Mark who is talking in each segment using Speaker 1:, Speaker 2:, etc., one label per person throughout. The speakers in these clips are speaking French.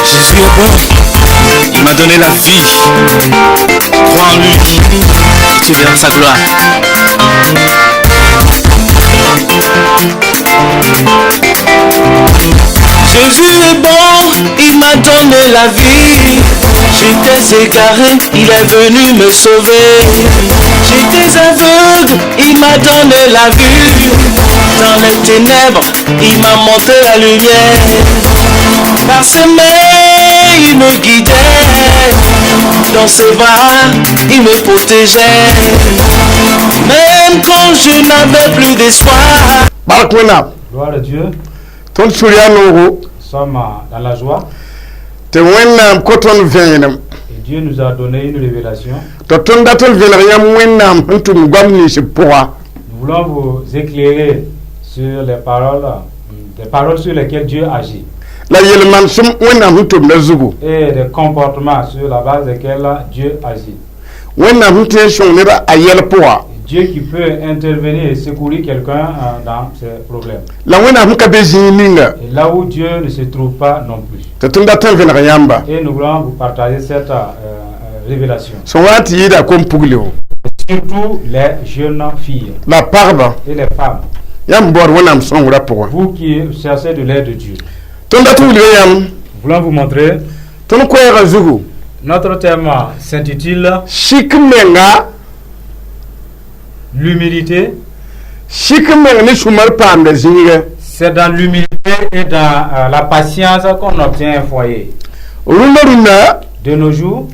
Speaker 1: Jésus est bon, il m'a donné la vie. Crois en lui, tu verras sa gloire. Jésus est bon, il m'a donné la vie. J'étais égaré, il est venu me sauver. J'étais aveugle, il m'a donné la vue. Dans les ténèbres, il m'a montré la lumière. Par ses mains, il me guidait. Dans ses bras, il me protégeait. Même quand je n'avais plus d'espoir.
Speaker 2: Gloire à Dieu.
Speaker 3: Ton Suriano,
Speaker 2: Nous sommes dans la joie.
Speaker 3: te wennam koton venam.
Speaker 2: Et Dieu nous a donné une révélation.
Speaker 3: To ton datal venam wennam huntum gwamni ci poa.
Speaker 2: Nous voulons vous éclairer sur les paroles sur lesquelles Dieu agit.
Speaker 3: La yelman sum wennam huntum na zugu.
Speaker 2: Et des comportements sur la base desquels Dieu agit.
Speaker 3: Wennam hunte shon ne ba ayel poa.
Speaker 2: Dieu qui peut intervenir et secourir quelqu'un dans ses problèmes.
Speaker 3: La wennam ka bezininga.
Speaker 2: Et là où Dieu ne se trouve pas non plus.
Speaker 3: Te ton datal venam yamba.
Speaker 2: Et nous voulons vous partager cette révélation.
Speaker 3: So wati yida kom puglio.
Speaker 2: Surtout les jeunes filles
Speaker 3: La parba
Speaker 2: et les femmes.
Speaker 3: yam bor wennam son wura poa.
Speaker 2: Vous qui cherchez de l'aide de Dieu.
Speaker 3: Ton datul yam
Speaker 2: Nous voulons vous montrer.
Speaker 3: ton ko ya zugu.
Speaker 2: Notre thème s'intitule
Speaker 3: Shikmenga
Speaker 2: l'humilité.
Speaker 3: shikmenga ni sumar pamda zinga.
Speaker 2: C'est dans l'humilité et dans la patience qu'on obtient un foyer.
Speaker 3: Runa
Speaker 2: De nos jours,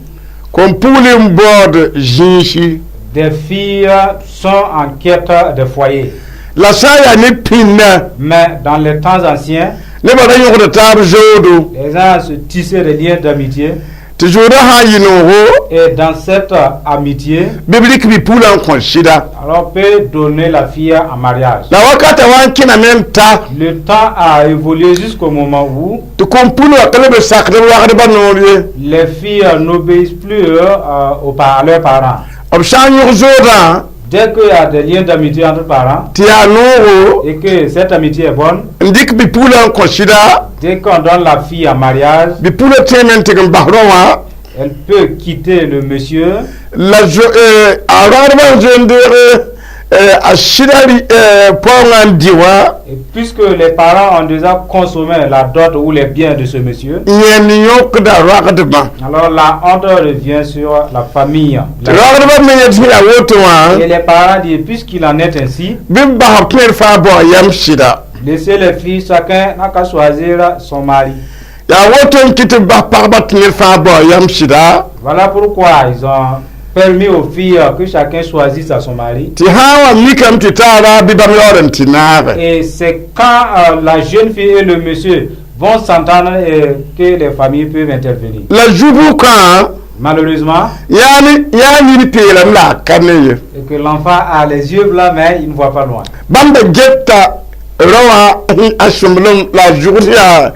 Speaker 3: kom puglim board jinshi.
Speaker 2: des filles sont en quête de foyer.
Speaker 3: La saya ni pinna.
Speaker 2: Mais dans les temps anciens,
Speaker 3: Ne ba da yoko tab jodo.
Speaker 2: les gens se tissaient des liens d'amitié.
Speaker 3: Te jodo ha yino ho.
Speaker 2: Et dans cette amitié,
Speaker 3: Biblique bi pula kon shida.
Speaker 2: alors on peut donner la fille en mariage.
Speaker 3: La wakata wan kina menta.
Speaker 2: Le temps a évolué jusqu'au moment où
Speaker 3: To kom pulu akale be sakre wa ba no
Speaker 2: les filles n'obéissent plus à leurs parents.
Speaker 3: Ob shan yo joda.
Speaker 2: Dès qu'il y a des liens d'amitié entre parents
Speaker 3: Ti ano
Speaker 2: et que cette amitié est bonne,
Speaker 3: ndik bi pula kon shida.
Speaker 2: dès qu'on donne la fille en mariage,
Speaker 3: Bi pula temen te gam bahrowa.
Speaker 2: elle peut quitter le monsieur.
Speaker 3: La jo ararba jendere ashidari pongan diwa.
Speaker 2: Et puisque les parents ont déjà consommé la dot ou les biens de ce monsieur,
Speaker 3: Yen yok da rakatba.
Speaker 2: alors la honte revient sur la famille.
Speaker 3: Rakatba me yeti ya woto
Speaker 2: Et les parents disent, puisqu'il en est ainsi,
Speaker 3: Bim ba hapner fa bo yam shida.
Speaker 2: laissez les filles, chacun n'a qu'à choisir son mari.
Speaker 3: Ya woto kiti ba parbat ner fa bo yam shida.
Speaker 2: Voilà pourquoi ils ont permis aux filles que chacun choisisse son mari.
Speaker 3: Ti hawa mikam ti tara bi bam yoren ti nare.
Speaker 2: Et c'est quand la jeune fille et le monsieur vont s'entendre que les familles peuvent intervenir.
Speaker 3: La jubu kan
Speaker 2: Malheureusement,
Speaker 3: yani ni pelam la kaneye.
Speaker 2: et que l'enfant a les yeux blancs mais il ne voit pas loin.
Speaker 3: Bamba getta rawa asumlum la jurya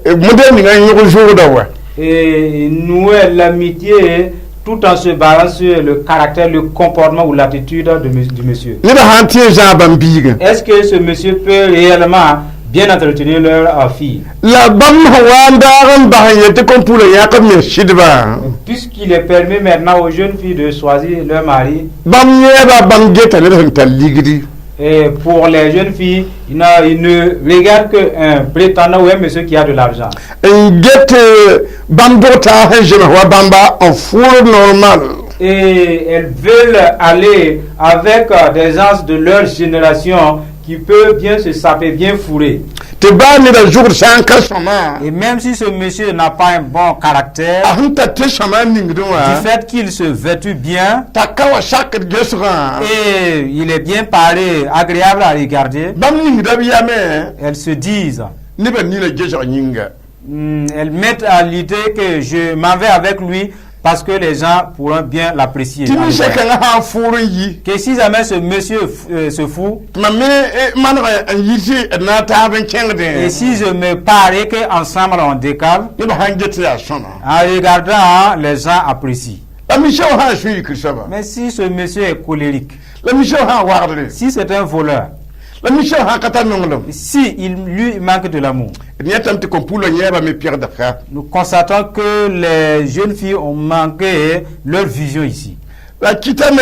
Speaker 3: modem nga yoro joda wa.
Speaker 2: Et nouer l'amitié tout en se basant sur le caractère, le comportement ou l'attitude du monsieur.
Speaker 3: Ni ba hantie ja bambiga.
Speaker 2: Est-ce que ce monsieur peut réellement bien entretenir leur fille?
Speaker 3: La bam hawandaran ba yete kompula yakam shidba.
Speaker 2: Puisqu'il est permis maintenant aux jeunes filles de choisir leur mari,
Speaker 3: Bam yeba bam getta ne ta ligidi.
Speaker 2: et pour les jeunes filles, ils ne regardent qu'un prétendant ou un monsieur qui a de l'argent.
Speaker 3: Get bambota hejema wa bamba en four normal.
Speaker 2: Et elles veulent aller avec des gens de leur génération qui peuvent bien se saper, bien fourrer.
Speaker 3: Te ba ni da jour sanka sama.
Speaker 2: Et même si ce monsieur n'a pas un bon caractère,
Speaker 3: Ahunta te sama ningdo
Speaker 2: du
Speaker 3: wa.
Speaker 2: fait qu'il se vêtue bien
Speaker 3: Takawa shak gesra.
Speaker 2: et il est bien paré, agréable à regarder,
Speaker 3: Bam ningda biyame.
Speaker 2: elles se disent,
Speaker 3: Ni ba ni la gesra nyinga.
Speaker 2: elles mettent à l'idée que je m'en vais avec lui parce que les gens pourront bien l'apprécier.
Speaker 3: Timi shekanga ha four yi.
Speaker 2: Que si jamais ce monsieur se fout,
Speaker 3: Mamine manra yiti na ta ben kengde.
Speaker 2: et si je me parais qu'ensemble on décale,
Speaker 3: Ni ba hangete ya sona.
Speaker 2: en regardant, les gens apprécient.
Speaker 3: La mission ha shui krisaba.
Speaker 2: Mais si ce monsieur est colérique,
Speaker 3: La mission ha warde.
Speaker 2: si c'est un voleur,
Speaker 3: la mission hakata nongolom
Speaker 2: Si il lui manque de l'amour,
Speaker 3: niatam te kompulo nyeba me pierre de frère
Speaker 2: nous constatons que les jeunes filles ont manqué leur vision ici.
Speaker 3: la kitame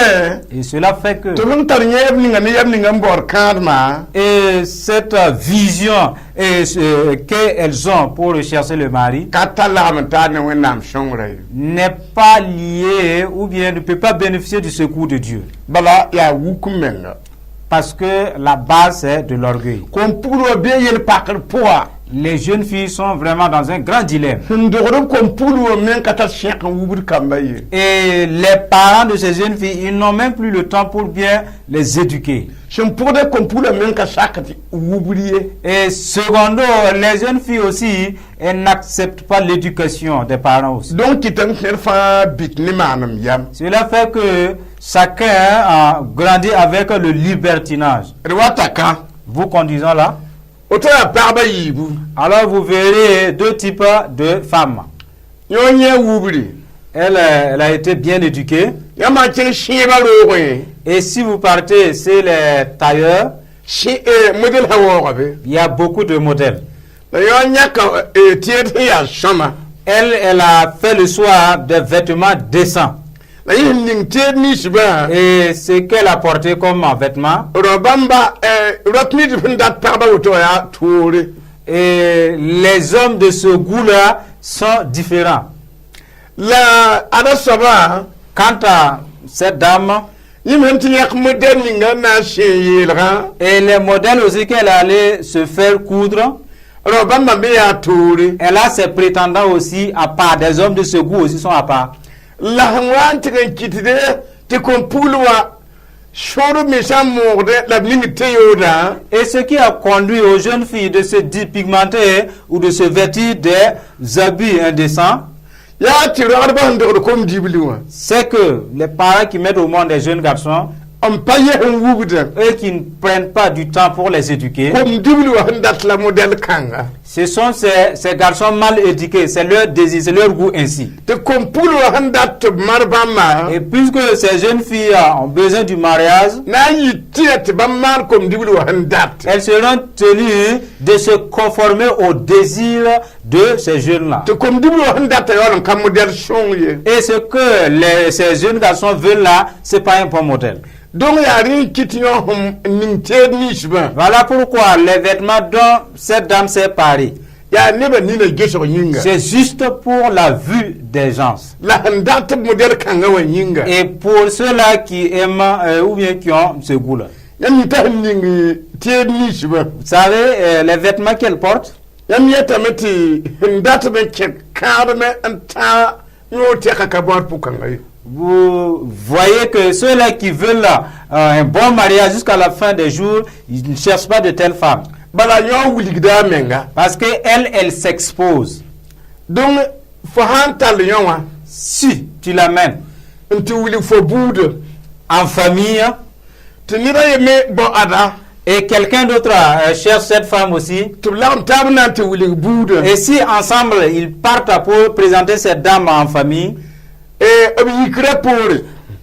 Speaker 2: Et cela fait que
Speaker 3: to lon tar nyeb ni ngani yab ni ngambor kadma
Speaker 2: et cette vision qu'elles ont pour rechercher le mari
Speaker 3: katala mta ne wenam shongre
Speaker 2: n'est pas liée ou bien ne peut pas bénéficier du secours de Dieu.
Speaker 3: bala ya wukumenga
Speaker 2: Parce que la base c'est de l'orgueil.
Speaker 3: kompulo be yel pakar poa
Speaker 2: Les jeunes filles sont vraiment dans un grand dilemme.
Speaker 3: ndoro kompulo men kata shek wubur kambaye
Speaker 2: Et les parents de ces jeunes filles, ils n'ont même plus le temps pour bien les éduquer.
Speaker 3: shin pour de kompulo men ka shakati wuburiye
Speaker 2: Et secondo, les jeunes filles aussi, elles n'acceptent pas l'éducation des parents aussi.
Speaker 3: donc kitan fa bit ni manam yam
Speaker 2: Cela fait que chacun a grandi avec le libertinage.
Speaker 3: rewataka
Speaker 2: Vous conduisant là,
Speaker 3: otara parba yibu
Speaker 2: alors vous verrez deux types de femmes.
Speaker 3: nyonye wuburi
Speaker 2: Elle a été bien éduquée.
Speaker 3: yama chen shiba roye
Speaker 2: Et si vous partez, c'est les tailleurs,
Speaker 3: model hawo be
Speaker 2: il y a beaucoup de modèles.
Speaker 3: yo nyaka tiete ya shama
Speaker 2: Elle a fait le choix des vêtements décents.
Speaker 3: la yin ning tiet ni shiba
Speaker 2: Et ce qu'elle a porté comme vêtements,
Speaker 3: robamba rotni dipinda parba oto ya toure
Speaker 2: et les hommes de ce goût-là sont différents.
Speaker 3: la ada saba
Speaker 2: Quant à cette dame,
Speaker 3: yimenti yak model ninga na sheyelra
Speaker 2: et les modèles aussi qu'elle allait se faire coudre,
Speaker 3: robamba be ya toure
Speaker 2: elle a ses prétendants aussi à part. Des hommes de ce goût aussi sont à part.
Speaker 3: la hwan tigen kitide te kompulwa shoro mesha morde la ningi teyoda
Speaker 2: Et ce qui a conduit aux jeunes filles de se dépigmenter ou de se vêtir des habits indécents,
Speaker 3: ya tirar ba ndo kom dibliwa
Speaker 2: c'est que les parents qui mettent au monde des jeunes garçons,
Speaker 3: am paye en wubuda
Speaker 2: eux qui ne prennent pas du temps pour les éduquer,
Speaker 3: kom dibliwa ndat la model kanga
Speaker 2: ce sont ces garçons mal éduqués, c'est leur désir, c'est leur goût ainsi.
Speaker 3: te kompulwa ndat marbama
Speaker 2: Et puisque ces jeunes filles ont besoin du mariage,
Speaker 3: na yi tiet ba mar kom dibliwa ndat
Speaker 2: elles seront tenues de se conformer aux désirs de ces jeunes-là.
Speaker 3: te kom dibliwa ndat yo kam model shongye
Speaker 2: Et ce que ces jeunes garçons veulent là, c'est pas un bon modèle.
Speaker 3: donc ya ri kitiyo ning tiet ni shiba
Speaker 2: Voilà pourquoi les vêtements dont cette dame s'est parée,
Speaker 3: ya neba ni na geso yinga
Speaker 2: c'est juste pour la vue des gens.
Speaker 3: la ndat model kanga wa yinga
Speaker 2: Et pour ceux-là qui aiment ou bien qui ont ce goût-là.
Speaker 3: yam ta ning tiet ni shiba
Speaker 2: Vous savez, les vêtements qu'elle porte,
Speaker 3: yam yeta meti ndat ben karme anta yo te kakabor pukanga
Speaker 2: vous voyez que ceux-là qui veulent un bon mariage jusqu'à la fin des jours, ils ne cherchent pas de telles femmes.
Speaker 3: bala yo wuligda menga
Speaker 2: Parce qu'elle s'expose.
Speaker 3: donc fo hantal yowa
Speaker 2: Si tu l'amènes
Speaker 3: nti wuli fo bude
Speaker 2: en famille
Speaker 3: tinira yeme bo ada
Speaker 2: et quelqu'un d'autre cherche cette femme aussi,
Speaker 3: to lam tabna nti wuli bude
Speaker 2: et si ensemble ils partent pour présenter cette dame en famille,
Speaker 3: abi yikre pore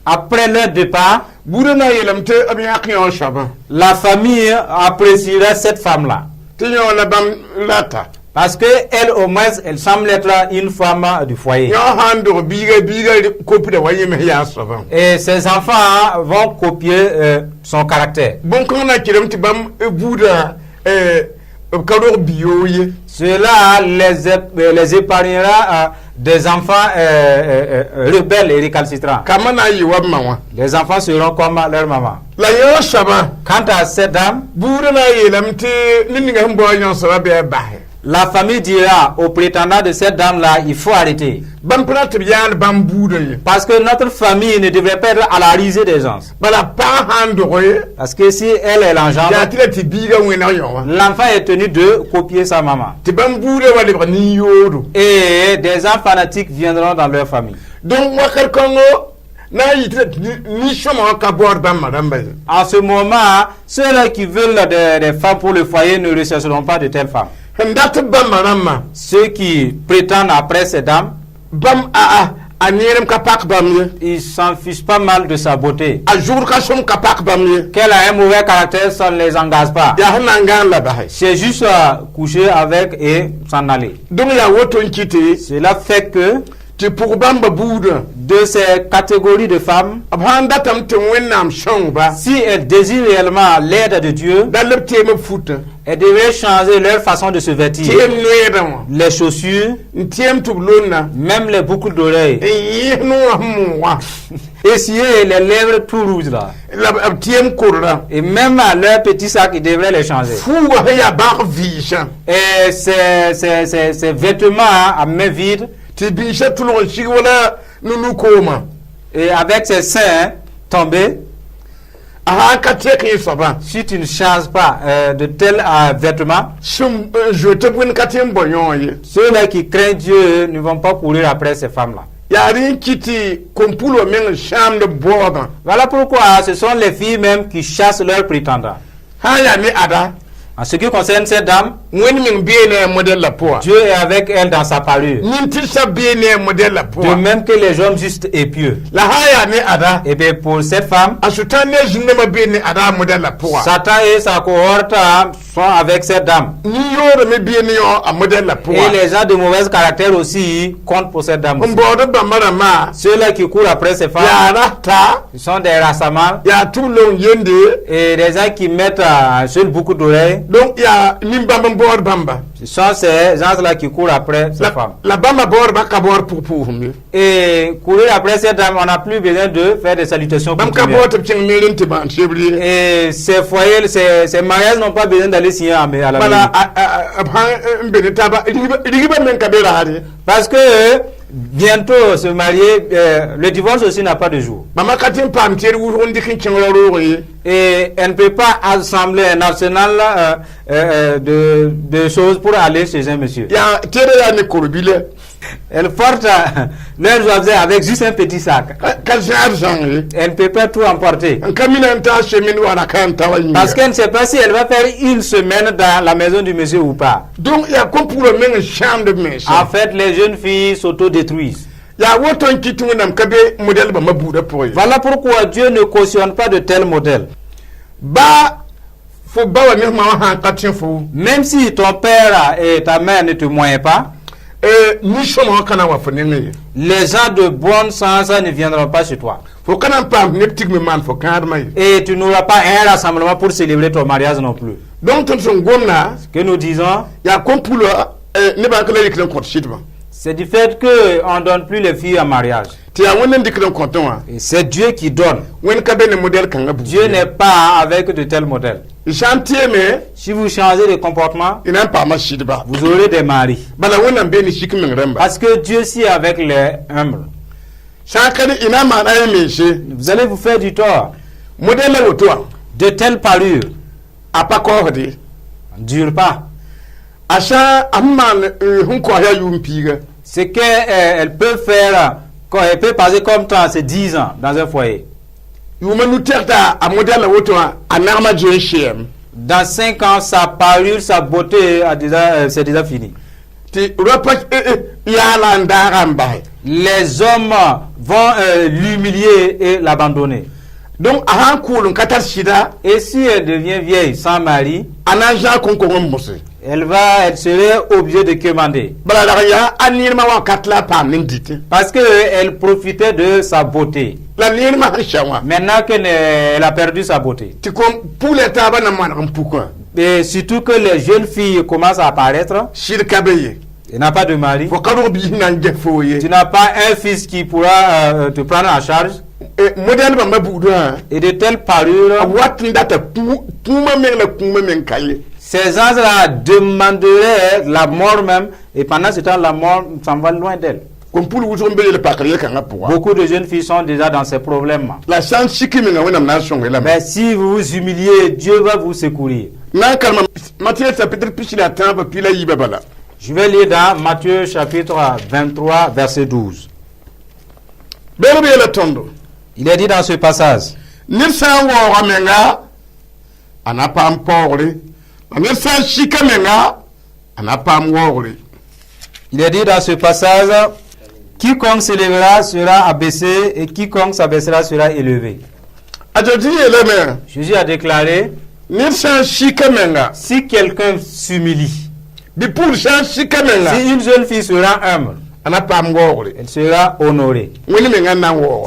Speaker 2: après leur départ,
Speaker 3: bude na yelamte abi yakyo shaba
Speaker 2: la famille appréciera cette femme-là.
Speaker 3: tinyo la bam lata
Speaker 2: Parce que elle, au moins, elle semble être une femme du foyer.
Speaker 3: yo hando biga kopi da wayeme ya shaba
Speaker 2: Et ses enfants vont copier son caractère.
Speaker 3: bon ko na kirem ti bam buda kador biyoye
Speaker 2: Cela les épargnera des enfants rebelles et récalcitrants.
Speaker 3: kama na yi wabma
Speaker 2: Les enfants seront comme leur maman.
Speaker 3: la yo shaba
Speaker 2: Quant à cette dame,
Speaker 3: bude na yelamte ninga mbo yon shaba be bahe
Speaker 2: la famille dira aux prétendants de cette dame-là, il faut arrêter.
Speaker 3: bam prat biyan bam bude
Speaker 2: Parce que notre famille ne devrait pas être à la risée des gens.
Speaker 3: bala pa hando ye
Speaker 2: Parce que si elle l'engendre,
Speaker 3: ya tira ti biga wena yo
Speaker 2: l'enfant est tenu de copier sa maman.
Speaker 3: ti bam bude wale ba ni yodo
Speaker 2: Et des gens fanatiques viendront dans leur famille.
Speaker 3: donc wakar kongo na yi tira ni shoma ka bor bam madam bay
Speaker 2: En ce moment, ceux-là qui veulent des femmes pour le foyer ne rechercheront pas de telles femmes.
Speaker 3: ndat bam madam
Speaker 2: Ceux qui prétendent après ces dames,
Speaker 3: bam anirem kapak bamye
Speaker 2: il s'en fiche pas mal de sa beauté.
Speaker 3: ajur ka som kapak bamye
Speaker 2: Qu'elle a un mauvais caractère, ça ne les engage pas.
Speaker 3: ya hanangan la bahay
Speaker 2: C'est juste coucher avec et s'en aller.
Speaker 3: donc ya woto nkiti
Speaker 2: Cela fait que
Speaker 3: ti pour bamba bouda
Speaker 2: de ces catégories de femmes,
Speaker 3: abhanda tam te wennam shongba
Speaker 2: si elles désirent réellement l'aide de Dieu,
Speaker 3: dalab tema futa
Speaker 2: elles devraient changer leur façon de se vêtir.
Speaker 3: tiem noyedam
Speaker 2: Les chaussures,
Speaker 3: tiem tublona
Speaker 2: même les boucles d'oreilles.
Speaker 3: yihnu amwa
Speaker 2: Essayer les lèvres tout rouges là.
Speaker 3: la tiem kurra
Speaker 2: Et même à leur petit sac, ils devraient les changer.
Speaker 3: fuwa ya bar visha
Speaker 2: Et ces vêtements à main vide,
Speaker 3: ti bisha tulon shigwala nunu koma
Speaker 2: et avec ses seins tombés,
Speaker 3: aha ka teki soba
Speaker 2: si tu ne changes pas de tels vêtements,
Speaker 3: sum je te bun katim bonyoye
Speaker 2: ceux-là qui craignent Dieu ne vont pas courir après ces femmes-là.
Speaker 3: yarin kiti kompulo men sham de boda
Speaker 2: Voilà pourquoi ce sont les filles même qui chassent leurs prétendants.
Speaker 3: ha ya ni ada
Speaker 2: En ce qui concerne ces dames,
Speaker 3: wen min biene model la poa
Speaker 2: Dieu est avec elles dans sa parure.
Speaker 3: ninti sa biene model la
Speaker 2: De
Speaker 3: poa
Speaker 2: même que les hommes justes et pieux.
Speaker 3: la ha ya ni ada
Speaker 2: Et bien pour cette femme,
Speaker 3: asutane jinne ma biene ada model la poa
Speaker 2: Satan et sa cohorte sont avec cette dame.
Speaker 3: ni yoro me biene yo a model la poa
Speaker 2: Et les gens de mauvais caractère aussi comptent pour cette dame aussi.
Speaker 3: mbodo bamara ma
Speaker 2: Ceux-là qui courent après ces femmes,
Speaker 3: ya rata
Speaker 2: ils sont des rassamans
Speaker 3: ya tulon yende
Speaker 2: et des gens qui mettent sur beaucoup d'oreilles.
Speaker 3: donc ya nimbamba bor bamba
Speaker 2: Ce sont ces gens-là qui courent après ces femmes.
Speaker 3: la bamba bor baka bor pour mieux
Speaker 2: Et courir après ces dames, on n'a plus besoin de faire des salutations
Speaker 3: bam ka
Speaker 2: coutumières.
Speaker 3: bor te tieng melen te ban chebri
Speaker 2: Et ces foyers, ces mariages n'ont pas besoin d'aller signer à la
Speaker 3: bala
Speaker 2: mairie.
Speaker 3: mbene taba rigiba men ka bera hade
Speaker 2: Parce que bientôt se marier, le divorce aussi n'a pas de jour.
Speaker 3: mama katin pam tier wuro ndikin chengoro yi
Speaker 2: Et elle ne peut pas assembler un arsenal de choses pour aller chez un monsieur.
Speaker 3: ya tere ya ne korbile
Speaker 2: Elle porte leurs objets avec juste un petit sac.
Speaker 3: ka jar jangi
Speaker 2: Elle ne peut pas tout emporter.
Speaker 3: en kamina ta chemin wana kan tawani
Speaker 2: Parce qu'elle ne sait pas si elle va faire une semaine dans la maison du monsieur ou pas.
Speaker 3: donc ya kompulo men chambre de mes
Speaker 2: En fait, les jeunes filles s'autodétruisent.
Speaker 3: ya woton kitungu nam kabe model ba mabuda poye
Speaker 2: Voilà pourquoi Dieu ne cautionne pas de tels modèles.
Speaker 3: ba fo bawa ne ma ha katin fo
Speaker 2: Même si ton père et ta mère ne te moyennent pas,
Speaker 3: ni shomo kana wa fo ne
Speaker 2: les gens de bon sens ne viendront pas chez toi.
Speaker 3: fo kana pam ne tigme man fo kan mai
Speaker 2: Et tu n'auras pas un rassemblement pour célébrer ton mariage non plus.
Speaker 3: donc ton son gomna
Speaker 2: Ce que nous disons,
Speaker 3: ya kompulo ne ba kala yiklan kot shitba
Speaker 2: c'est du fait qu'on ne donne plus les filles en mariage.
Speaker 3: ti ya wonen diklan koton wa
Speaker 2: Et c'est Dieu qui donne.
Speaker 3: wen ka be ne model kan gabu
Speaker 2: Dieu n'est pas avec de tels modèles.
Speaker 3: chantier me
Speaker 2: Si vous changez de comportement,
Speaker 3: ina pa ma shitba
Speaker 2: vous aurez des maris.
Speaker 3: bala wonan be ni shikmin ramba
Speaker 2: Parce que Dieu s'y est avec les humbles.
Speaker 3: shankani ina ma na yemeshe
Speaker 2: Vous allez vous faire du tort.
Speaker 3: model la woto
Speaker 2: De telles parures
Speaker 3: apa ko hodi
Speaker 2: ne durent pas.
Speaker 3: asha amman hun ko ya yumpiga
Speaker 2: Ce qu'elle peut faire, elle peut passer comme temps, c'est 10 ans dans un foyer.
Speaker 3: yuma nu terta a model la woto a narma je shem
Speaker 2: Dans 5 ans, sa parure, sa beauté c'est déjà fini.
Speaker 3: ti ropa ya la ndaramba
Speaker 2: Les hommes vont l'humilier et l'abandonner.
Speaker 3: donc a han kulun katar shida
Speaker 2: Et si elle devient vieille sans mari,
Speaker 3: anaja kon ko ngomose
Speaker 2: elle serait obligée de commander.
Speaker 3: bala la ya anirma wa katla pam nindite
Speaker 2: Parce qu'elle profitait de sa beauté.
Speaker 3: la nirma shawa
Speaker 2: Maintenant qu'elle a perdu sa beauté.
Speaker 3: ti kom pule taba na man pourquoi
Speaker 2: Et surtout que les jeunes filles commencent à apparaître,
Speaker 3: shir kabeye
Speaker 2: il n'a pas de mari.
Speaker 3: fo kado bi nan je foye
Speaker 2: Tu n'as pas un fils qui pourra te prendre en charge.
Speaker 3: model ba mabudu
Speaker 2: Et de telles parures,
Speaker 3: wat ndata puma men la kuma men kaye
Speaker 2: ces gens-là demanderaient la mort même. Et pendant ce temps, la mort s'en va loin d'elle.
Speaker 3: kom pulu wuto mbele le pakriye kan apwa
Speaker 2: Beaucoup de jeunes filles sont déjà dans ces problèmes.
Speaker 3: la chance shikimi na wona na songe la
Speaker 2: Mais si vous vous humiliez, Dieu va vous secourir.
Speaker 3: na kalma Matthieu chapitre pichila tamba pila yiba bala
Speaker 2: Je vais lire dans Matthieu chapitre 23, verset 12.
Speaker 3: bere be la tondo
Speaker 2: Il est dit dans ce passage,
Speaker 3: nir sa wo ramenga ana pam pore nir sa shikamenga ana pam wore
Speaker 2: il est dit dans ce passage, Quiconque s'élèvera sera abaissé et quiconque s'abaissera sera élevé. Jésus a déclaré, si quelqu'un s'humilie, si une jeune fille sera humble, elle sera honorée.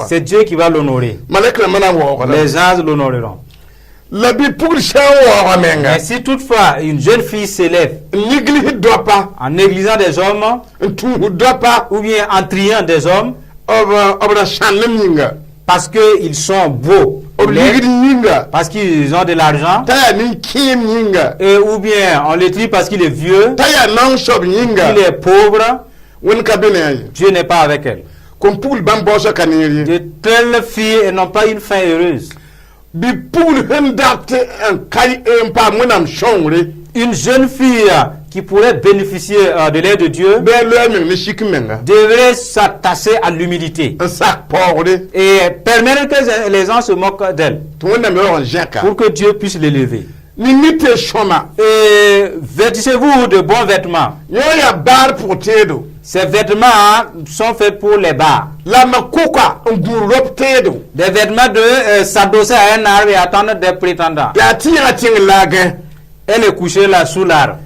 Speaker 2: C'est Dieu qui va l'honorer. Les anges l'honoreront. Mais si toutefois une jeune fille s'élève en négligeant des hommes ou bien en triant des hommes parce qu'ils sont beaux, parce qu'ils ont de l'argent, et ou bien on les trie parce qu'il est vieux, qu'il est pauvre, Dieu n'est pas avec elle. De telles filles n'ont pas une fin heureuse. Une jeune fille qui pourrait bénéficier de l'aide de Dieu devrait s'attacher à l'humilité et permettre que les gens se moquent d'elle pour que Dieu puisse l'élever. Et vêtissez-vous de bons vêtements. Ces vêtements sont faits pour les bars. Des vêtements de s'adosser à un arbre et attendre des prétendants. Elle est couchée là sous l'arbre.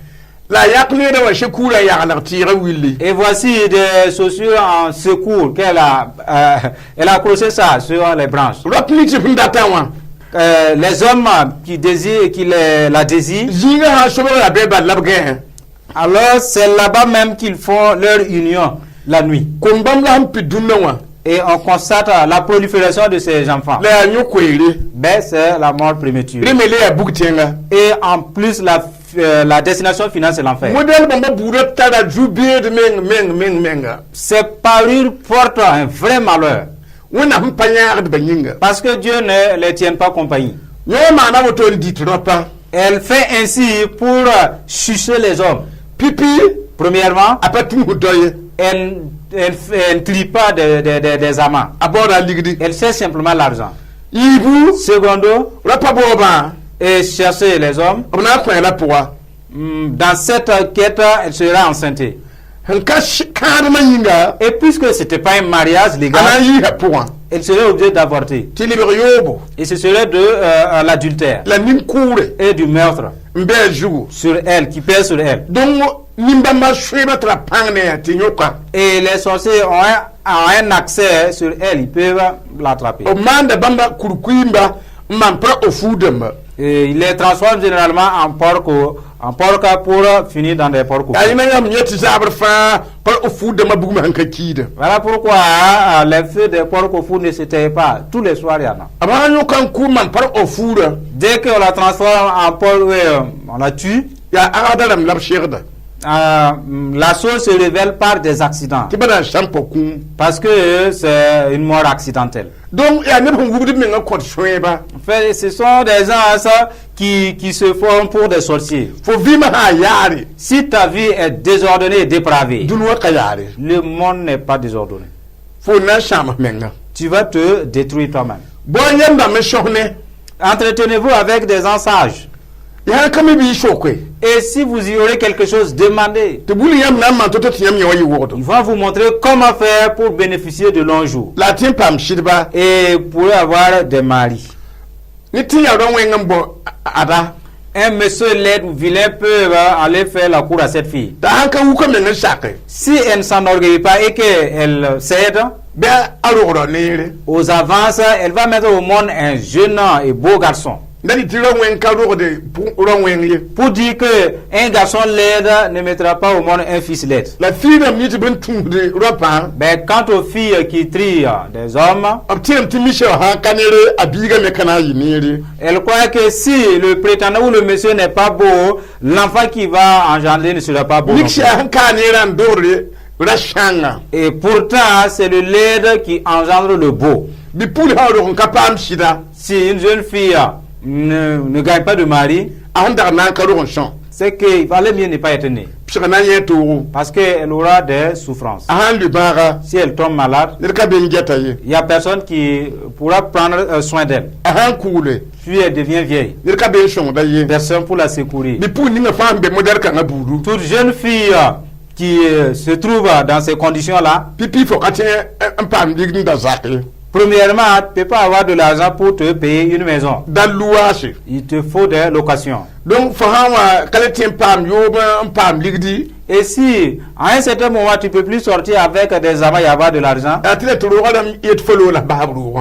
Speaker 2: Et voici des chaussures en secours qu'elle a, elle a accroché ça sur les branches. Les hommes qui désirent, la désirent, alors c'est là-bas même qu'ils font leur union la nuit. Et on constate la prolifération de ces enfants. Ben, c'est la mort prématurée. Et en plus, la destination finale, c'est l'enfer. Ces parures portent un vrai malheur. Parce que Dieu ne les tient pas compagnie. Elle fait ainsi pour chucher les hommes. Premièrement, elle ne trie pas des amants. Elle cherche simplement l'argent. Secondo, et chercher les hommes. Dans cette quête, elle sera enceinte. Et puisque ce n'était pas un mariage légal, elle serait obligée d'avorter. Et ce serait de l'adultère et du meurtre sur elle, qui pèse sur elle. Et les sorciers ont un accès sur elle, ils peuvent l'attraper. Et ils les transforment généralement en porc pour finir dans des porcs. Voilà pourquoi les feux des porcs au four ne s'éteignent pas. Tous les soirs, il y en a. Dès qu'on la transforme en porc, on la tue. La chose se révèle par des accidents. Parce que c'est une mort accidentelle. Donc, en fait, ce sont des gens qui se forment pour des sorciers. Si ta vie est désordonnée et dépravée, le monde n'est pas désordonné. Tu vas te détruire toi-même. Entretenez-vous avec des gens sages. Et si vous y aurez quelque chose, demandez. Ils vont vous montrer comment faire pour bénéficier de longs jours. Et pour avoir des maris. Un monsieur laid ou vilain peut aller faire la cour à cette fille. Si elle ne s'enorgueillit pas et qu'elle cède aux avances, elle va mettre au monde un jeune et beau garçon. Pour dire que un garçon laid ne mettra pas au monde un fils laid. Ben, quant aux filles qui trient des hommes, elle croit que si le prétendant ou le monsieur n'est pas beau, l'enfant qui va engendrer ne sera pas beau. Et pourtant, c'est le laid qui engendre le beau. Si une jeune fille ne gagne pas de mari, c'est qu'il fallait mieux ne pas être né. Parce qu'elle aura des souffrances. Si elle tombe malade, il n'y a personne qui pourra prendre soin d'elle. Puis elle devient vieille. Personne pour la secourir. Toute jeune fille qui se trouve dans ces conditions-là, premièrement, tu ne peux pas avoir de l'argent pour te payer une maison. Il te faut des locations.
Speaker 3: Donc,
Speaker 2: et si, à un certain moment, tu ne peux plus sortir avec des amas et avoir de l'argent,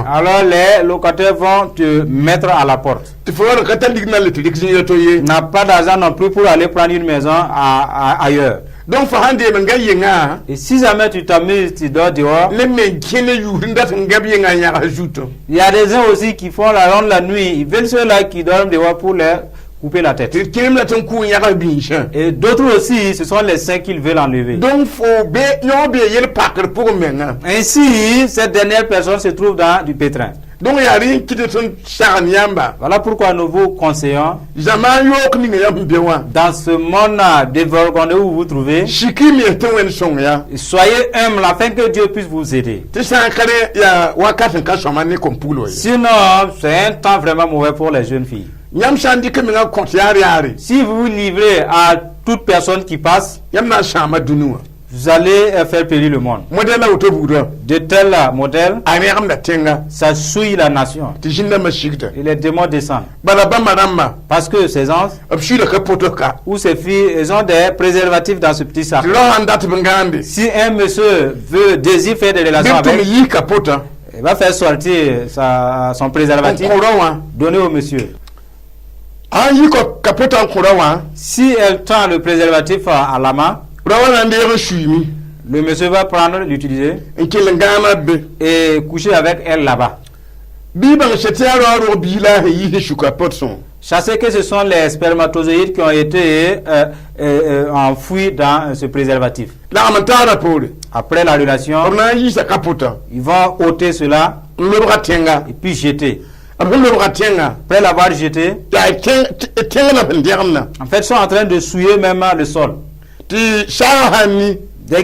Speaker 2: alors les locataires vont te mettre à la porte. Tu n'as pas d'argent non plus pour aller prendre une maison ailleurs.
Speaker 3: Donc,
Speaker 2: et si jamais tu t'amuses, tu dors dehors, il y a des gens aussi qui font la ronde la nuit. Ils veulent ceux-là qui dorment dehors pour les couper la tête. Et d'autres aussi, ce sont les saints qu'ils veulent enlever.
Speaker 3: Donc,
Speaker 2: ainsi, cette dernière personne se trouve dans du pétrin.
Speaker 3: Donc, il y a rien qui te sont charniamba.
Speaker 2: Voilà pourquoi nous vous conseillons, dans ce monde dévergondé où vous vous trouvez, soyez humble afin que Dieu puisse vous aider. Sinon, c'est un temps vraiment mauvais pour les jeunes filles. Si vous vous livrez à toute personne qui passe, vous allez faire périr le monde. De tels modèles, ça souille la nation. Et les démons descendent. Parce que ces gens ou ces filles, ils ont des préservatifs dans ce petit sac. Si un monsieur désire faire des relations avec, il va faire sortir son préservatif, donner au monsieur. Si elle tend le préservatif à la main, le monsieur va prendre, l'utiliser et coucher avec elle là-bas. Sachez que ce sont les spermatozoïdes qui ont été enfouis dans ce préservatif. Après la relation, ils vont ôter cela et puis jeter. Après l'avoir jeté, en fait, ils sont en train de souiller même le sol. Dès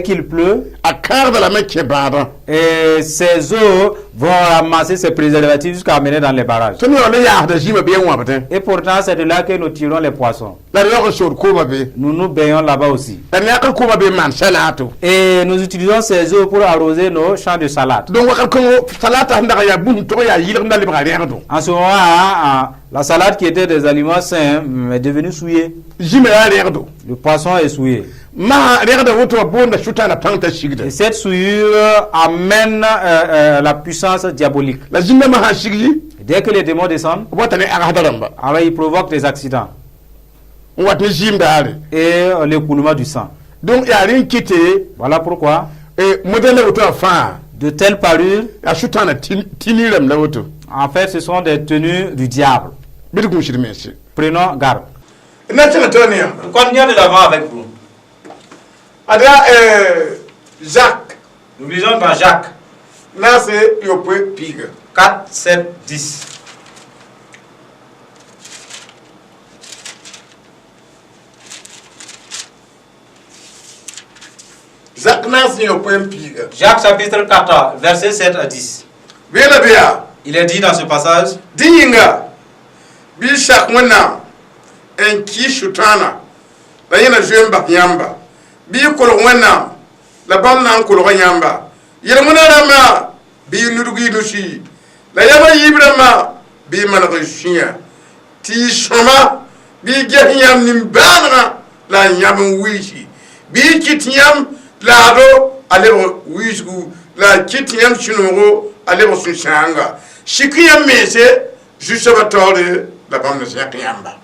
Speaker 2: qu'il pleut, et ces eaux vont ramasser ces préservatifs jusqu'à amener dans les barrages. Et pourtant, c'est de là que nous tirons les poissons. Nous nous baignons là-bas aussi. Et nous utilisons ces eaux pour arroser nos champs de salade. En ce moment, la salade qui était des aliments sains est devenue souillée. Le poisson est souillé. Et cette souillure amène la puissance diabolique. Dès que les démons descendent, alors ils provoquent des accidents et l'écoulement du sang.
Speaker 3: Donc, il n'y a rien qui était.
Speaker 2: Voilà pourquoi de telles parures, en fait, ce sont des tenues du diable. Prenons garde. Continuons de l'avant avec vous.
Speaker 3: Jacques.
Speaker 2: Nous lisons dans Jacques.
Speaker 3: Là, c'est
Speaker 2: 4, 7, 10. Jacques chapitre 4, verset 7 à 10. Il est dit dans ce passage,
Speaker 3: Dinga, Bishak Wana, en Kishutana, la Yena Jumba Yamba, Bikolwana, la Bamna Kolonyamba, Yelmunama, Bi Nurugi Nushi, la Yama Ibrama, Bi Manarushia, Ti Shoma, Bi Gahiam Nimbana, la Yam Wishi, Bi Kitiam, la Ro, Alero Wishu, la Kitiam Chinoro, Alero Sushanga, Shikiam Mese, Jussavatore, la Bamna Yamba.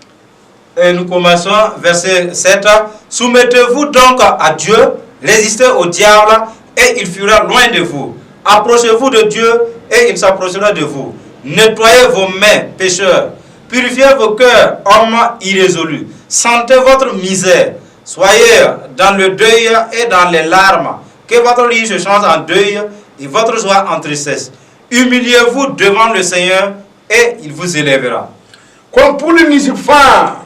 Speaker 2: Et nous commençons verset 7. Soumettez-vous donc à Dieu, résistez au diable et il fuira loin de vous. Approchez-vous de Dieu et il s'approchera de vous. Nettoyez vos mains, pécheurs. Purifiez vos cœurs, hommes irrésolus. Sentez votre misère. Soyez dans le deuil et dans les larmes. Que votre rire se change en deuil et votre joie en tristesse. Humiliez-vous devant le Seigneur et il vous élèvera.
Speaker 3: Comme pour le Nisifan,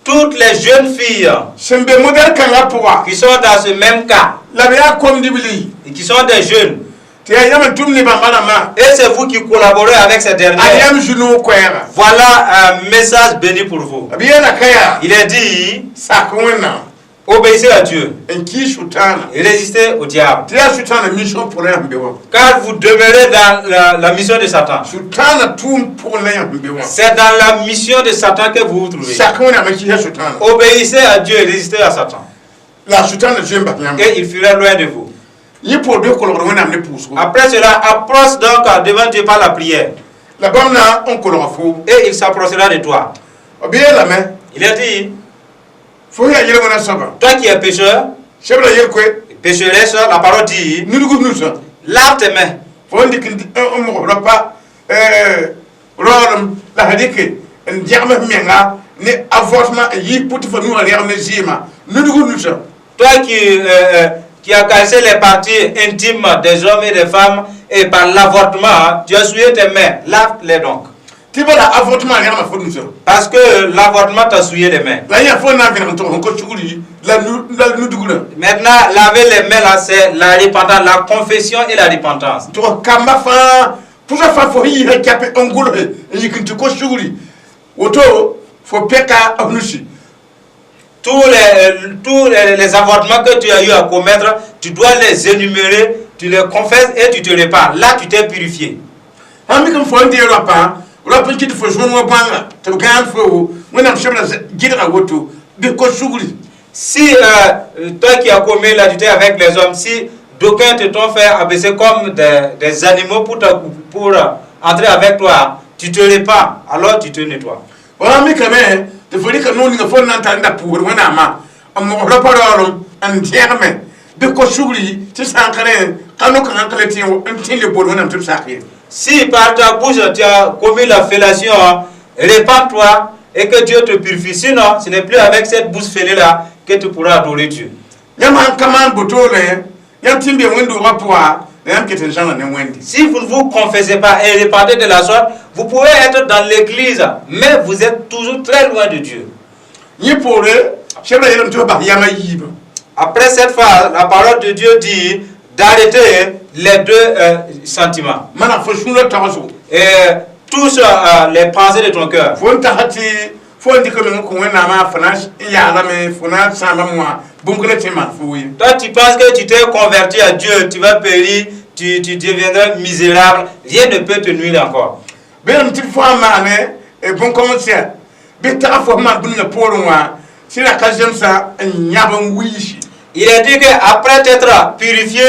Speaker 2: toutes les jeunes filles qui sont dans ce même cas et qui sont des jeunes, et c'est vous qui collaborez avec ces derniers, voilà un message béni pour vous. Il est dit, Obéissez à Dieu.
Speaker 3: Et
Speaker 2: résistez au diable. Car vous demeurez dans la mission de Satan. C'est dans la mission de Satan que vous vous trouvez. Obéissez à Dieu et résistez à Satan. Et il fuira loin de vous. Après cela, approche donc devant Dieu par la prière. Et il s'approchera de toi. Il a dit, toi qui es pécheur, pécheresse, la parole dit, lave tes mains. Toi qui as cassé les parties intimes des hommes et des femmes et par l'avortement, tu as souillé tes mains, lave-les donc. Parce que l'avortement t'a souillé les mains. Maintenant, laver les mains là, c'est la repentance, la confession et la repentance. Tous les avortements que tu as eu à commettre, tu dois les énumérer, tu les confesses et tu te répares. Là, tu t'es purifié. Si toi qui as commis l'adultère avec les hommes, si d'aucuns te t'ont fait abaisser comme des animaux pour entrer avec toi, tu te répares, alors tu te nettoies. Si par ta bouche tu as commis la fellation, répands-toi et que Dieu te purifie. Sinon, ce n'est plus avec cette bouche fêlée là que tu pourras adorer Dieu. Si vous ne vous confessez pas et répandez de la sorte, vous pouvez être dans l'église, mais vous êtes toujours très loin de Dieu. Après cette phase, la parole de Dieu dit d'arrêter les deux sentiments. Et tous les pensées de ton cœur. Toi, tu penses que tu t'es converti à Dieu, tu vas périr, tu deviendras misérable, rien ne peut te nuire encore. Il a dit qu'après t'être purifié,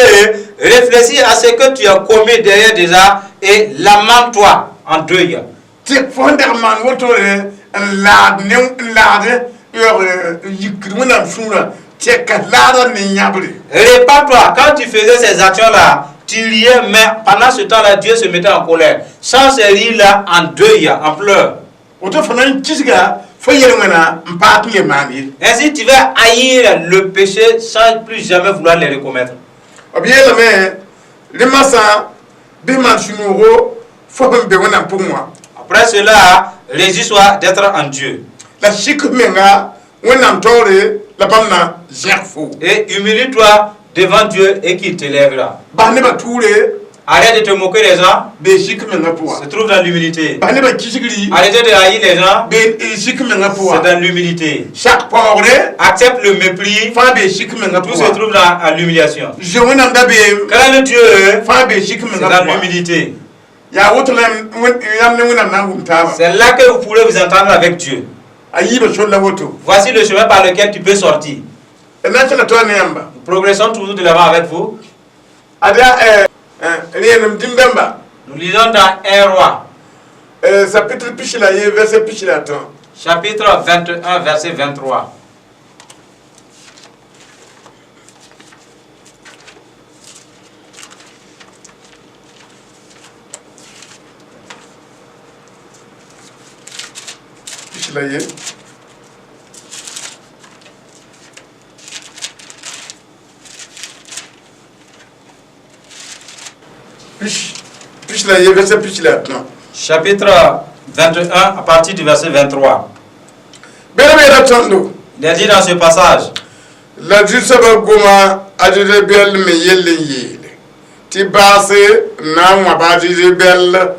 Speaker 2: réfléchis à ce que tu as commis derrière déjà et lamente-toi en deuil. Répands-toi. Quand tu faisais ces actions-là, tu riais, mais pendant ce temps-là, Dieu se mettait en colère. Sans ce rire-là, en deuil, en pleurs. Ainsi, tu vas haïr le péché sans plus jamais vouloir les recommettre. Après cela, résiste-toi d'être en Dieu. Et humilie-toi devant Dieu et qu'il t'élèvera. Arrête de te moquer des gens. Se trouve dans l'humilité. Arrêtez de haïr les gens. C'est dans l'humilité. Accepte le mépris. Tout se trouve dans l'humiliation. Crains Dieu. C'est dans l'humilité. C'est là que vous pourrez vous entendre avec Dieu. Voici le chemin par lequel tu peux sortir. Nous progressons toujours de l'avant avec vous. Nous lisons dans 1 Roi. Chapitre 21, verset 23. Chapitre 21 à partir du verset 23. Il a dit dans ce passage,
Speaker 3: la Goma a dit rebelle me yelle ti basse na moi ba di rebelle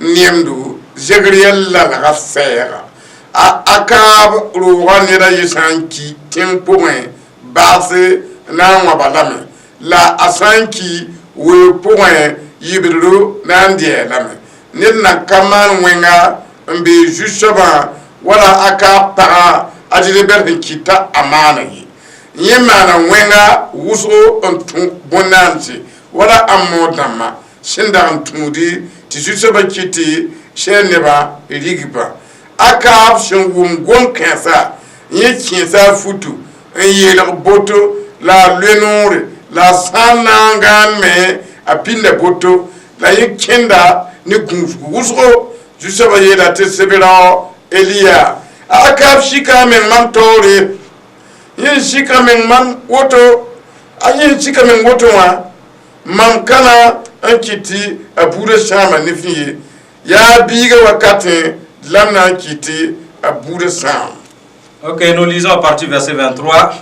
Speaker 3: niemdu zegriel la rasera a akab ruwa ne da yisanki tempo baase na wa balame la asanki we point yibru na ndie lame nina kaman wenga mbe jusaba wala aka para ajire ber kita amana yi mana wenga wuso ontu bonanti wala amodama shinda ntudi ti jusaba kiti sheneba rigiba aka option wum kansa yi kinsa futu yela boto la lenore la sanangan me apinde boto la yekenda ni wuso jusaba yela te sebera Elia aka shika men mantori yin shika men man woto ayin shika men woto wa man kana ankiti abure shama nifiye ya biga wakati lamna kiti abure sam.
Speaker 2: Ok, nous lisons à partir du verset 23.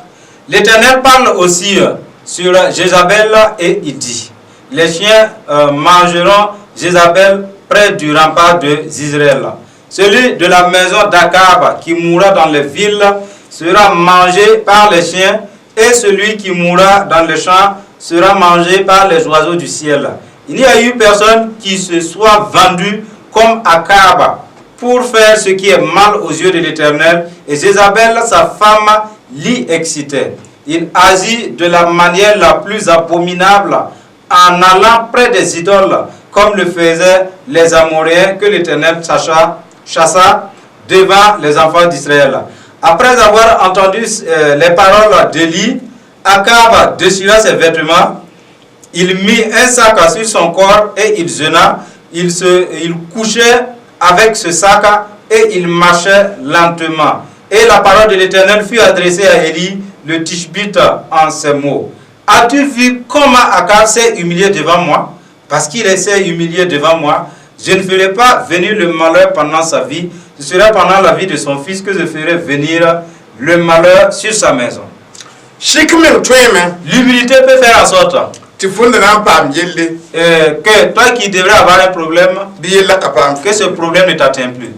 Speaker 2: L'Éternel parle aussi sur Jézabel et il dit: les chiens mangeront Jézabel près du rempart d'Israël. Celui de la maison d'Akab qui mourra dans les villes sera mangé par les chiens, et celui qui mourra dans les champs sera mangé par les oiseaux du ciel. Il n'y a eu personne qui se soit vendu comme Akab pour faire ce qui est mal aux yeux de l'Éternel, et Jézabel, sa femme, l'y excitait. Il agit de la manière la plus abominable en allant près des idoles, comme le faisaient les Amoréens que l'Éternel chassa devant les enfants d'Israël. Après avoir entendu les paroles d'Élie, Akab déchira ses vêtements, il mit un sac sur son corps et il jeûna. Il couchait avec ce sac et il marchait lentement. Et la parole de l'Éternel fut adressée à Élie, le Tishbite, en ces mots: as-tu vu comment Akab s'est humilié devant moi? Parce qu'il s'est humilié devant moi, je ne ferai pas venir le malheur pendant sa vie. Ce sera pendant la vie de son fils que je ferai venir le malheur sur sa maison. L'humilité peut faire en sorte que toi qui devrais avoir un problème, que ce problème ne t'atteint plus.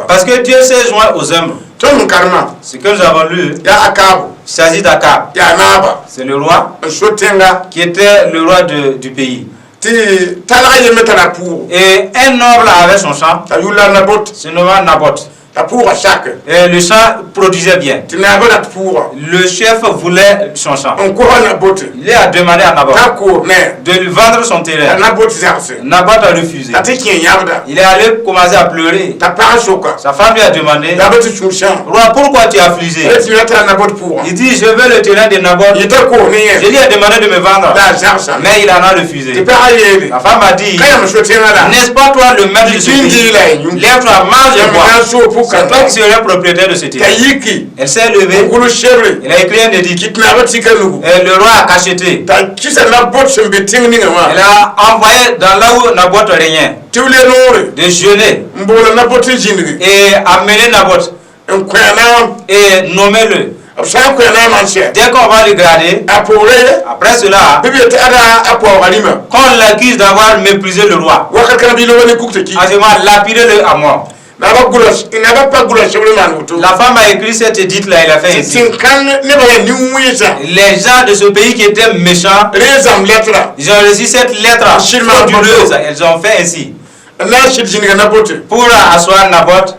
Speaker 2: Parce que Dieu s'est joint aux humbles. Ce que nous avons lu, il s'agit d'Akab. C'est le roi qui était le roi du pays. Et un noble avait son champ. Se nommait Naboth. Et le champ produisait bien. Le chef voulait son champ. Il a demandé à Naboth de lui vendre son terrain. Naboth a refusé. Il est allé commencer à pleurer. Sa femme lui a demandé: roi, pourquoi tu es affligé? Il dit: je veux le terrain de Naboth. Je lui ai demandé de me vendre, mais il en a refusé. La femme a dit: n'est-ce pas toi le maître de ce pays? Lève-toi, mange et bois. C'est toi qui serais propriétaire de ce terrain. Elle s'est levée. Elle a écrit un édit. Et le roi a cacheté. Elle a envoyé dans là où Naboth régnait de jeûner et amener Naboth et nommer-le. Dès qu'on va le garder, après cela, qu'on l'accuse d'avoir méprisé le roi, lapidez-le à mort. La femme a écrit cette édite là, il a fait ainsi. Les gens de ce pays qui étaient méchants, ils ont reçu cette lettre frauduleuse. Elles ont fait ainsi. Pour asseoir Naboth,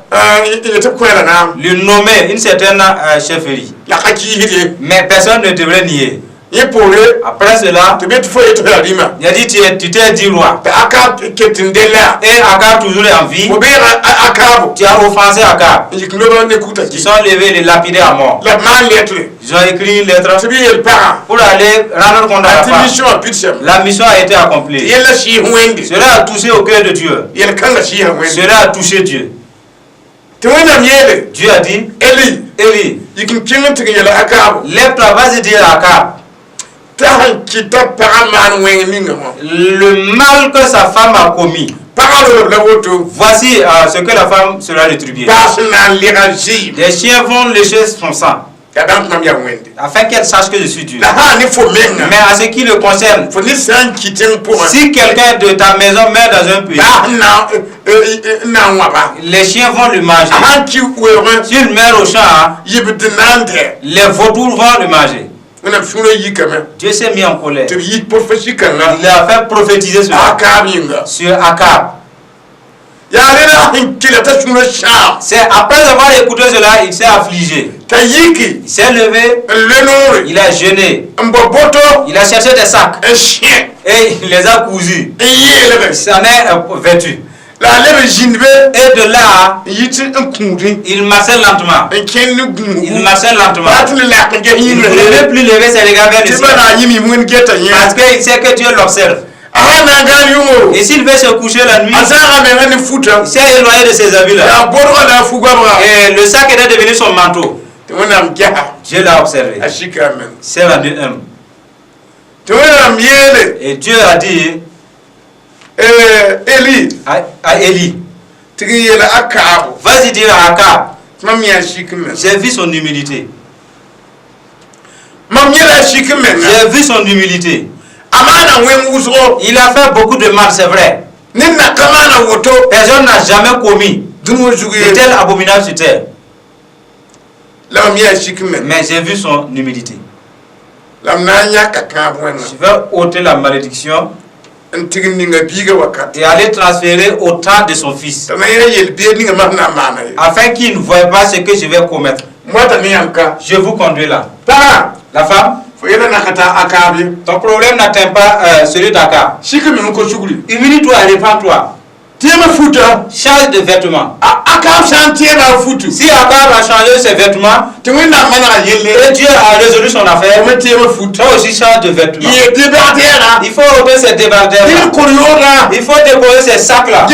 Speaker 2: lui nommer une certaine chefferie. Mais personne ne devrait nier. Après cela, il a dit: tu t'es dit roi. Et Akab toujours est en vie. Tu as offensé Akab. Ils sont levés et les lapidés à mort. Ils ont écrit une lettre pour aller rendre compte à la femme. La mission a été accomplie. Cela a touché au cœur de Dieu. Cela a touché Dieu. Dieu a dit: Élie, lève-toi, vas-y dire à Akab le mal que sa femme a commis. Voici ce que la femme sera rétribuée. Les chiens vont lécher son sang, afin qu'elle sache que je suis Dieu. Mais en ce qui le concerne, si quelqu'un de ta maison meurt dans un pays, Les chiens vont le manger. S'il meurt au champ, les vautours vont le manger. Dieu s'est mis en colère. Il a fait prophétiser cela sur Akab. C'est après avoir écouté cela, il s'est affligé. Il s'est levé, il a jeûné, il a cherché des sacs et il les a cousus. Il s'en est vêtu. Et de là, il marchait lentement. Il marchait lentement. Il ne pouvait plus lever ses regards vers le ciel. Parce qu'il sait que Dieu l'observe. Et s'il veut se coucher la nuit, il s'est éloigné de ses habits là. Et le sac était devenu son manteau. Dieu l'a observé. C'est rendu humble. Et Dieu a dit à Élie, vas-y dire à Akab, j'ai vu son humilité. J'ai vu son humilité. Il a fait beaucoup de mal, c'est vrai. Personne n'a jamais commis de telle abominable sur terre. Mais j'ai vu son humilité. Je vais ôter la malédiction et aller transférer au temps de son fils, afin qu'il ne voie pas ce que je vais commettre. Je vous conduis là. La femme, ton problème n'atteint pas celui d'Akab. Humilie-toi et répands-toi. Change de vêtements. Si Akab a changé ses vêtements et Dieu a résolu son affaire, toi aussi change de vêtements. Il faut ôter ces débardeurs. Il faut déposer ces sacs là.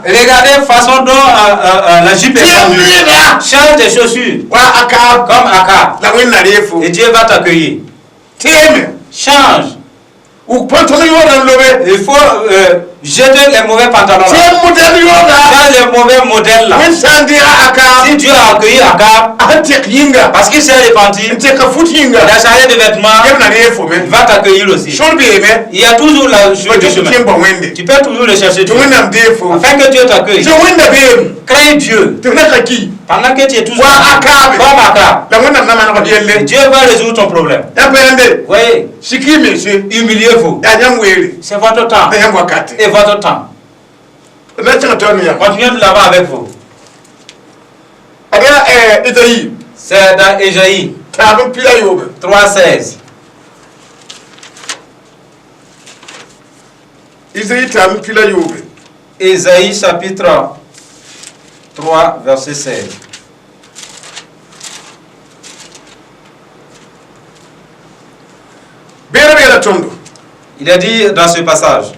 Speaker 2: Regardez la façon dont la jupe est fendue. Change de chaussures comme Akab et Dieu va t'accueillir. Change. Il faut jeter les mauvais pantalons là. Change les mauvais modèles là. Si Dieu a accueilli Akab parce qu'il s'est repenti, il a changé de vêtements, il va t'accueillir aussi. Il y a toujours la chose du chemin. Tu peux toujours le chercher afin que Dieu t'accueille. Crains Dieu pendant que tu es toujours comme Akab. Dieu va résoudre ton problème. Oui. Humiliez-vous. C'est votre temps. Et votre temps. Continuez de là-bas avec vous. C'est dans Ésaïe 3:16. Ésaïe chapitre 3 verset 16. Il a dit dans ce passage,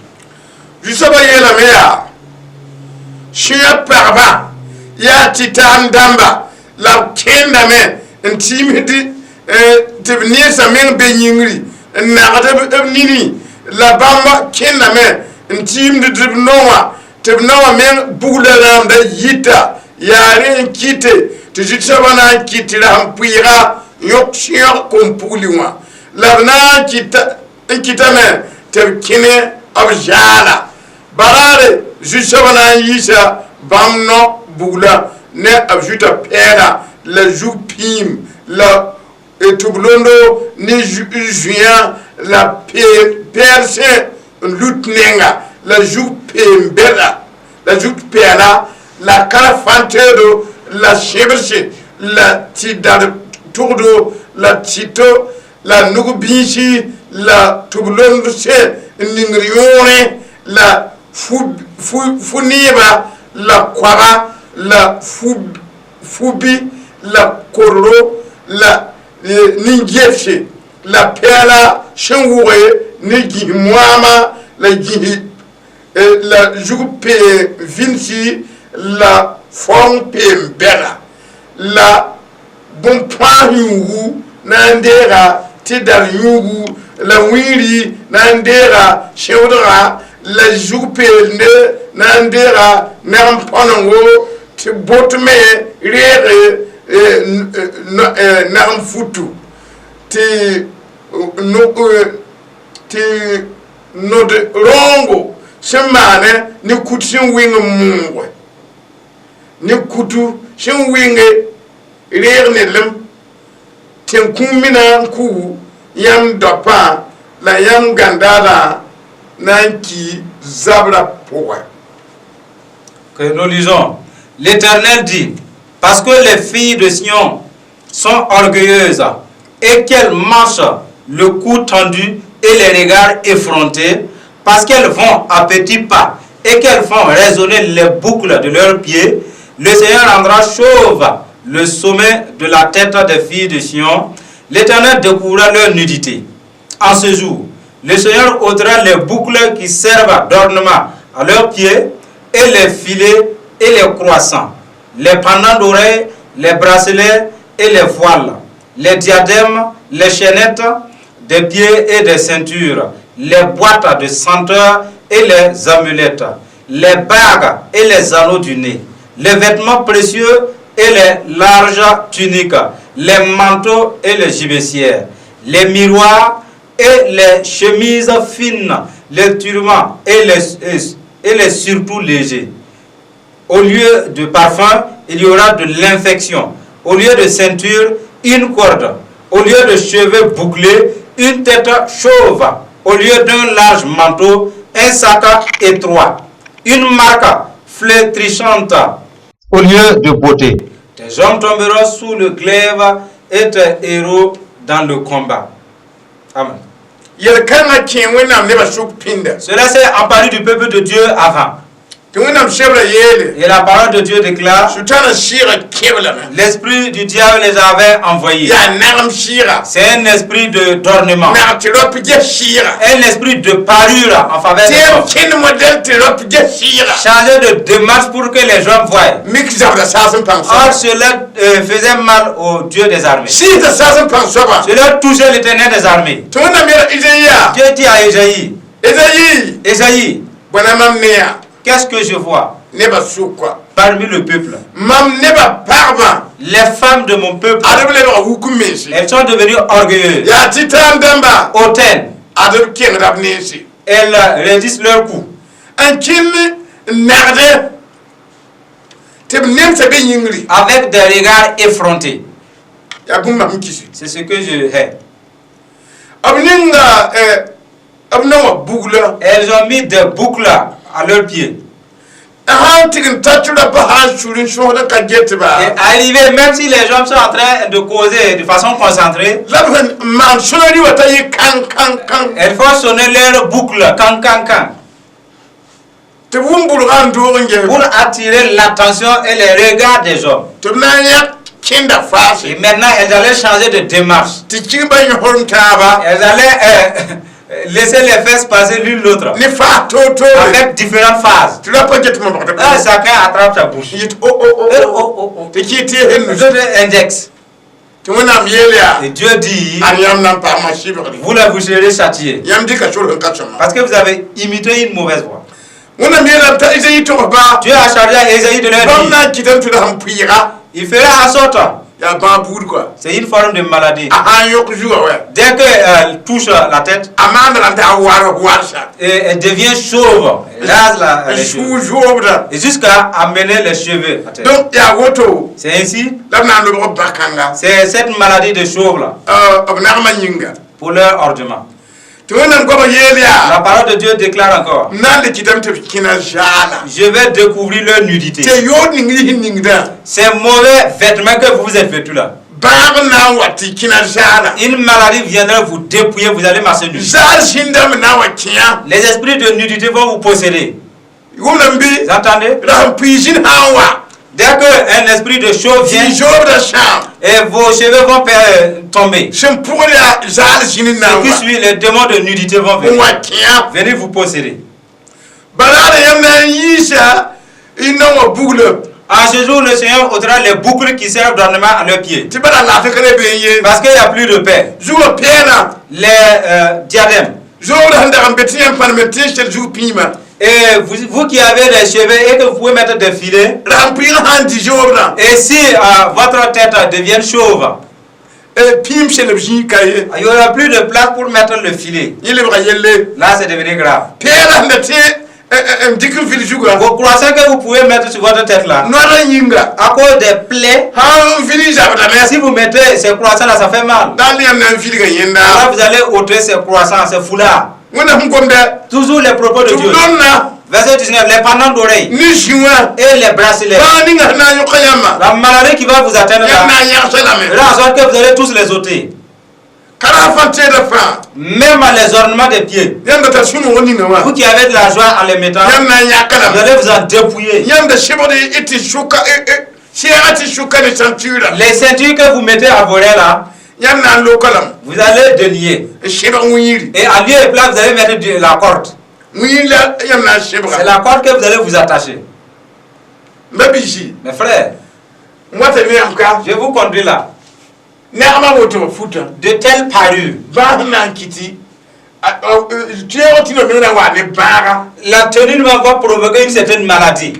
Speaker 3: kitame tebkine abjala barare jushabana yisha bamno bugla ne abjuta pera la jupim la etublondo ni juin la perse lutnenga la jupembela la jupela la carafantedo la cheberche la tidar tourdo la tito la nugubishi la tubulondse ningrione la funiba la kwara la fubi la korlo la ningetche la pela shenwure nigi mwama la gihi la jupe vinci la forme mbela la bon point yu nandera tidar yugu la wiri nandera shewdra la jupe ne nandera namponongo ti botme rere nam futu ti no ti no de rongo Shemane ni kutin wing mungwe. Ni kutu shin winge rir ne lem tin kumina ku yam dopa la yam gandala nanki zabra poa.
Speaker 2: Que nous lisons. L'Éternel dit, parce que les filles de Sion sont orgueilleuses et qu'elles marchent le cou tendu et les regards effrontés, parce qu'elles vont à petits pas et qu'elles font résonner les boucles de leurs pieds, le Seigneur rendra chauve le sommet de la tête des filles de Sion. L'Éternel découvrira leur nudité. En ce jour, le Seigneur ôtera les boucles qui servent d'ornement à leurs pieds et les filets et les croissants, les pendants d'oreilles, les bracelets et les voiles, les diadèmes, les chaînettes des pieds et des ceintures, les boîtes de senteurs et les amulettes, les bagues et les anneaux du nez, les vêtements précieux et les larges tuniques, les manteaux et les gibecières, les miroirs et les chemises fines, les turbans et les surtout légers. Au lieu de parfum, il y aura de l'infection. Au lieu de ceinture, une corde. Au lieu de cheveux bouclés, une tête chauve. Au lieu d'un large manteau, un sac étroit. Une marque flétrichante. Au lieu de beauté. Tes hommes tomberont sous le glaive et tes héros dans le combat. Amen. Cela s'est emparé du peuple de Dieu avant. Et la parole de Dieu déclare, l'esprit du diable les avait envoyés. C'est un esprit d'ornement, un esprit de parure en faveur des hommes, chargé de démarche pour que les gens voient. Or cela faisait mal au Dieu des armées. Cela touchait l'Éternel des armées. Dieu dit à Ésaïe, Ésaïe, qu'est-ce que je vois parmi le peuple? Les femmes de mon peuple, elles sont devenues orgueilleuses, hautaines. Elles raidissent leur cou. Avec des regards effrontés. C'est ce que je hais. Elles ont mis des boucles à leurs pieds. Et arrivé, même si les gens sont en train de causer de façon concentrée, elles font sonner leurs boucles, can. Pour attirer l'attention et les regards des hommes. Et maintenant, elles allaient changer de démarche. Elles allaient laisser les fesses passer l'une l'autre. Avec différentes phases. Chacun attrape sa bouche. Index. Et Dieu dit, vous là vous serez châtiés. Parce que vous avez imité une mauvaise voie. Dieu a chargé à Ésaïe de leur dire, il fera en sorte. C'est une forme de maladie. Dès qu'elle touche la tête, elle devient chauve. Elle rase les cheveux. Et jusqu'à amener les cheveux à terre. C'est ainsi. C'est cette maladie de chauve là. Pour leur ornement. La parole de Dieu déclare encore, je vais découvrir leur nudité. Ces mauvais vêtements que vous êtes vêtus là, une maladie viendra vous dépouiller, vous allez marcher nu. Les esprits de nudité vont vous posséder. Vous entendez? Dès qu'un esprit de chauve vient, et vos cheveux vont tomber. Ce qui suit, les démons de nudité vont venir vous posséder. En ce jour, le Seigneur ôtera les boucles qui servent d'ornement à leurs pieds. Parce qu'il n'y a plus de paix. Les diadèmes. Et vous qui avez des cheveux et que vous pouvez mettre des filets, et si votre tête devient chauve, il n'y aura plus de place pour mettre le filet. Là, c'est devenu grave. Vos croissants que vous pouvez mettre sur votre tête là, à cause des plaies, si vous mettez ces croissants là, ça fait mal. Alors vous allez ôter ces croissants, ces foulards. Toujours les propos de Dieu. Verset 19, les pendants d'oreilles et les bracelets. La maladie qui va vous atteindre là, en sorte que vous allez tous les ôter. Même les ornements des pieds. Vous qui avez de la joie en les mettant, vous allez vous en dépouiller. Les ceintures que vous mettez à voler là, vous allez délier. Et à lieu et place, vous allez mettre de la corde. C'est la corde que vous allez vous attacher. Mes frères, je vous conduis là. De telles parures. La tenue va provoquer une certaine maladie.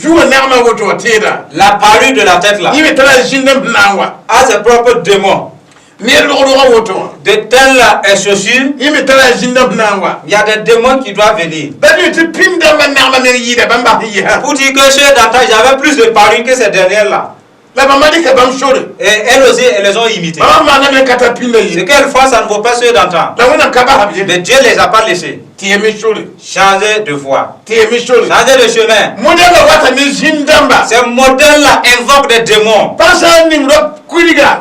Speaker 2: La parure de la tête là a ses propres démons. De telles chaussures, il y a des démons qui doivent venir. Pour dire que chez Danta, j'avais plus de parures que ces dernières là. Et elles aussi, elles les ont imitées. C'est quelquefois ça ne vaut pas ceux d'antan. Mais Dieu ne les a pas laissés. Changer de voie. Changer de chemin. Ces modèles-là invoquent des démons.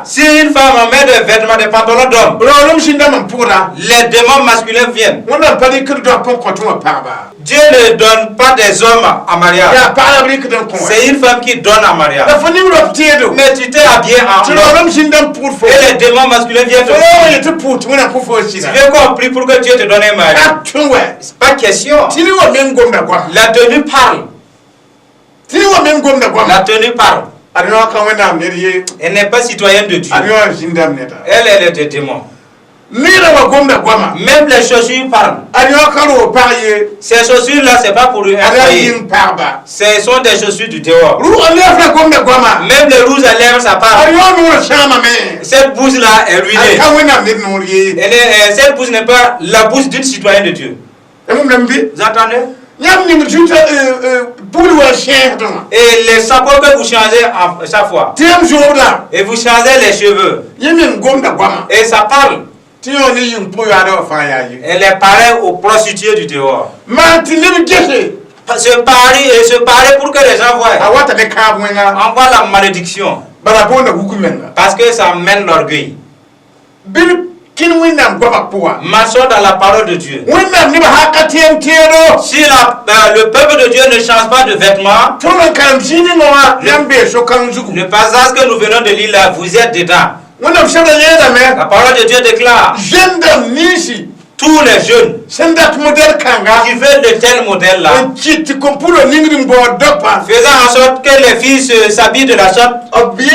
Speaker 2: Si une femme met des vêtements, des pantalons d'homme, les démons masculins viennent. Dieu ne donne pas des hommes en mariage. C'est une femme qui donne en mariage. Mais tu t'es habillé en homme. Et les démons masculins viennent te faire. Tu viens compris pour que Dieu te donne un mariage. C'est pas question. La tenue parle. La tenue parle. Elle n'est pas citoyenne de Dieu. Elle est des démons. Même les chaussures parlent. Ces chaussures là, c'est pas pour un ce sont des chaussures du dehors. Même les rouges à lèvres, ça parle. Cette bouche là est ruinée. Cette bouche n'est pas la bouche d'une citoyenne de Dieu. Vous entendez? Et les sabots que vous changez à chaque fois. Et vous changez les cheveux. Et ça parle. Elle est pareille aux prostituées du dehors. Se parer pour que les gens voient. Envoie la malédiction. Parce que ça mène l'orgueil. Marchons dans la parole de Dieu. Si le peuple de Dieu ne change pas de vêtements, le passage que nous venons de lire là, vous êtes dedans. La parole de Dieu déclare tous les jeunes qui veulent de tels modèles là, faisant en sorte que les filles s'habillent de la sorte, il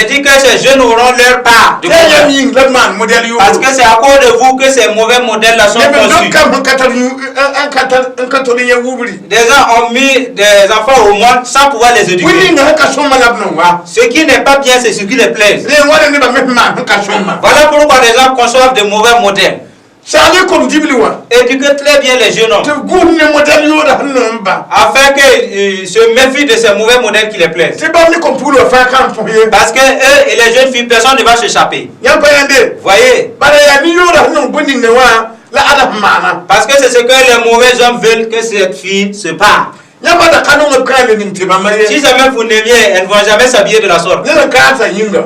Speaker 2: dit que ces jeunes auront leur part de parce que c'est à cause de vous que ces mauvais modèles là sont conçus. Des gens ont mis des enfants au monde sans pouvoir les éduquer. Ce qui n'est pas bien, c'est ce qui les plaît. Voilà pourquoi les gens conçoivent de mauvais modèles. Éduquez très bien les jeunes hommes afin qu'ils se méfient de ces mauvais modèles qui les plaisent. Parce que eux et les jeunes filles, personne ne va s'échapper. Voyez? Parce que c'est ce que les mauvais hommes veulent, que cette fille se part. Si jamais vous n'aimiez, elles ne vont jamais s'habiller de la sorte.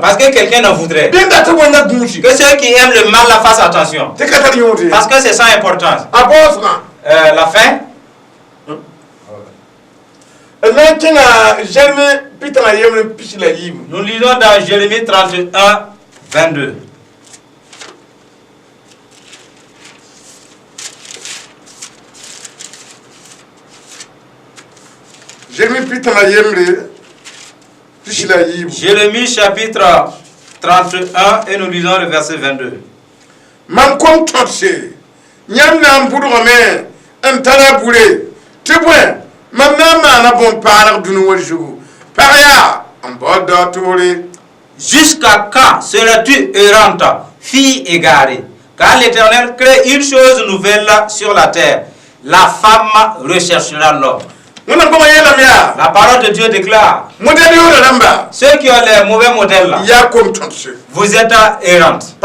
Speaker 2: Parce que quelqu'un en voudrait. Que ceux qui aiment le mal la fassent attention. Parce que c'est sans importance. La fin. Nous lisons dans Jérémie 31, 22. Jérémie chapitre 31 et nous lisons le verset 22. Jusqu'à quand seras-tu errante, fille égarée? Car l'Éternel crée une chose nouvelle sur la terre. La femme recherchera l'homme. La parole de Dieu déclare, ceux qui ont les mauvais modèles là, vous êtes errantes.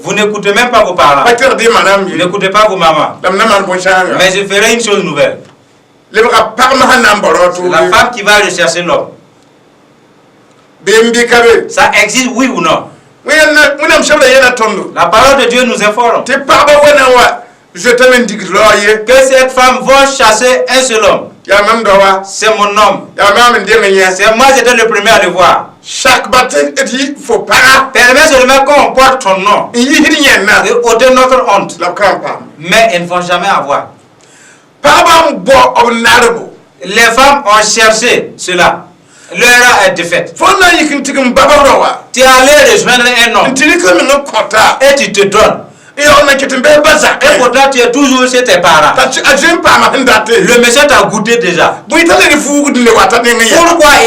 Speaker 2: Vous n'écoutez même pas vos parents. Vous n'écoutez pas vos mamans. Mais je ferai une chose nouvelle. C'est la femme qui va rechercher l'homme. Ça existe, oui ou non? La parole de Dieu nous informe que cette femme va chasser un seul homme. C'est mon homme. C'est moi, j'étais le premier à le voir. Permets seulement qu'on porte ton nom et ôter notre honte. Mais elles ne vont jamais avoir. Les femmes ont cherché cela. L'heure est défaite. Tu es allé rejoindre un homme et tu te donnes. Et pourtant tu es toujours chez tes parents. Le monsieur t'a goûté déjà. Pourquoi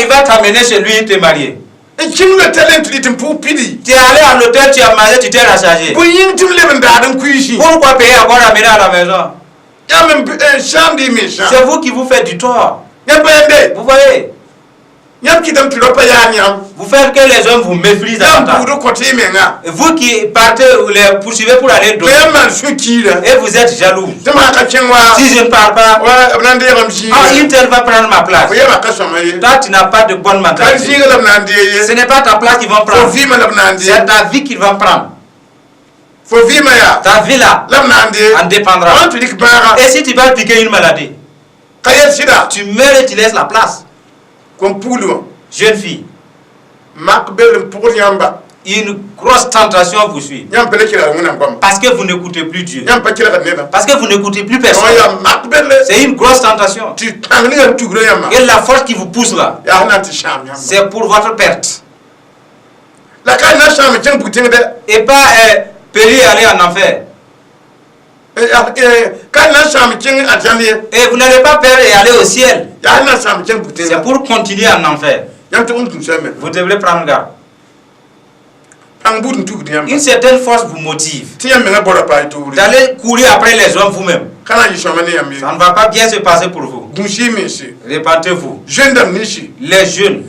Speaker 2: il va t'amener chez lui et te marier? Tu es allé à l'hôtel, tu as marié, tu t'es rassasié. Pourquoi payer encore ramener à la maison? C'est vous qui vous faites du tort. Vous voyez? Vous faites que les hommes vous méprisent davantage. Vous qui partez ou les poursuivez pour aller dormir. Et vous êtes jaloux. Si je ne parle pas, une telle va prendre ma place. Toi, tu n'as pas de bonne mentalité. Ce n'est pas ta place qu'ils vont prendre. C'est ta vie qu'ils vont prendre. Ta vie là en dépendra. Et si tu vas piquer une maladie, tu meurs et tu laisses la place. Jeune fille, une grosse tentation vous suit. Parce que vous n'écoutez plus Dieu. Parce que vous n'écoutez plus personne. C'est une grosse tentation. Et la force qui vous pousse là, c'est pour votre perte. Et pas périr aller en enfer. Et vous n'allez pas perdre et aller au ciel. C'est pour continuer en enfer. Vous devrez prendre garde. Une certaine force vous motive d'aller courir après les hommes vous-même. Ça ne va pas bien se passer pour vous. Répentez-vous. Les jeunes.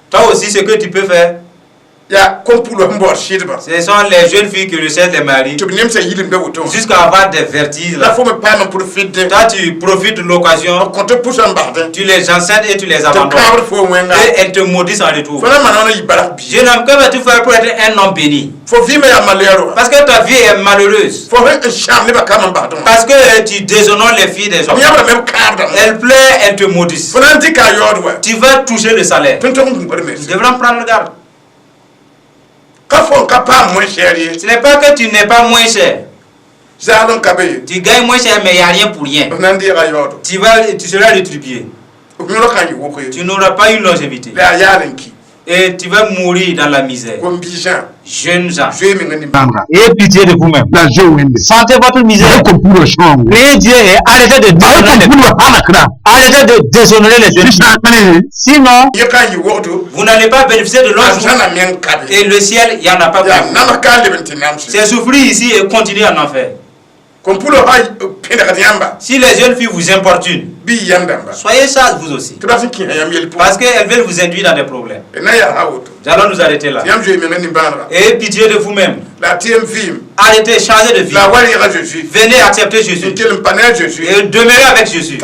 Speaker 2: Toi aussi, ce que tu peux faire, ce sont les jeunes filles qui recherchent les maris jusqu'à avoir des vertiges. Toi, tu profites de l'occasion, tu les enceintes et tu les abandonnes. Et elles te maudissent en retour. Jeune homme, que vas-tu faire pour être un homme béni? Parce que ta vie est malheureuse. Parce que tu déshonores les filles des hommes. Elles pleurent, elles te maudissent. Tu vas toucher le salaire. Tu devras prendre garde. Ce n'est pas que tu n'es pas moins cher. Tu gagnes moins cher, mais il n'y a rien pour rien. Tu seras rétribué. Tu n'auras pas une longévité. Et tu vas mourir dans la misère. Jeunes gens, ayez pitié de vous-même. Sentez votre misère. Priez Dieu et arrêtez de déshonorer les jeunes. Sinon, vous n'allez pas bénéficier de l'ange. Et le ciel, il n'y en a pas beaucoup. C'est souffrir ici et continuer en enfer. Si les jeunes filles vous importunent, soyez sages vous aussi. Parce qu'elles veulent vous induire dans des problèmes. Nous allons nous arrêter là. Et pitié de vous-même. Arrêtez, changez de vie. Venez accepter Jésus. Et demeurez avec Jésus.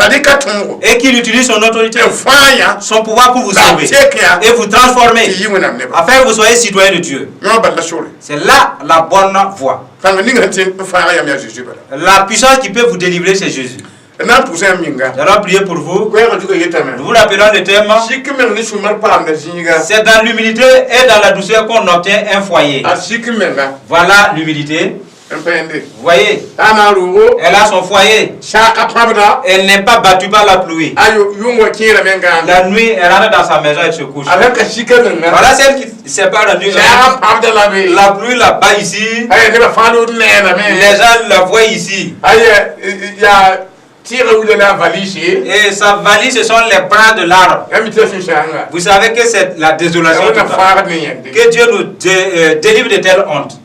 Speaker 2: Et qu'il utilise son autorité, son pouvoir pour vous sauver. Et vous transformer. Afin que vous soyez citoyen de Dieu. C'est là la bonne voie. La puissance qui peut vous délivrer, c'est Jésus. Nous allons prier pour vous. Nous l'appelons le thème. C'est dans l'humilité et dans la douceur qu'on obtient un foyer. Voilà l'humilité. Vous voyez, elle a son foyer. Elle n'est pas battue par la pluie. La nuit, elle rentre dans sa maison et se couche. Voilà celle qui sépare la nuit. La pluie là-bas ici. Les gens la voient ici. Et sa valise, ce sont les bras de l'arbre. Vous savez que c'est la désolation. Que Dieu nous délivre de telle honte.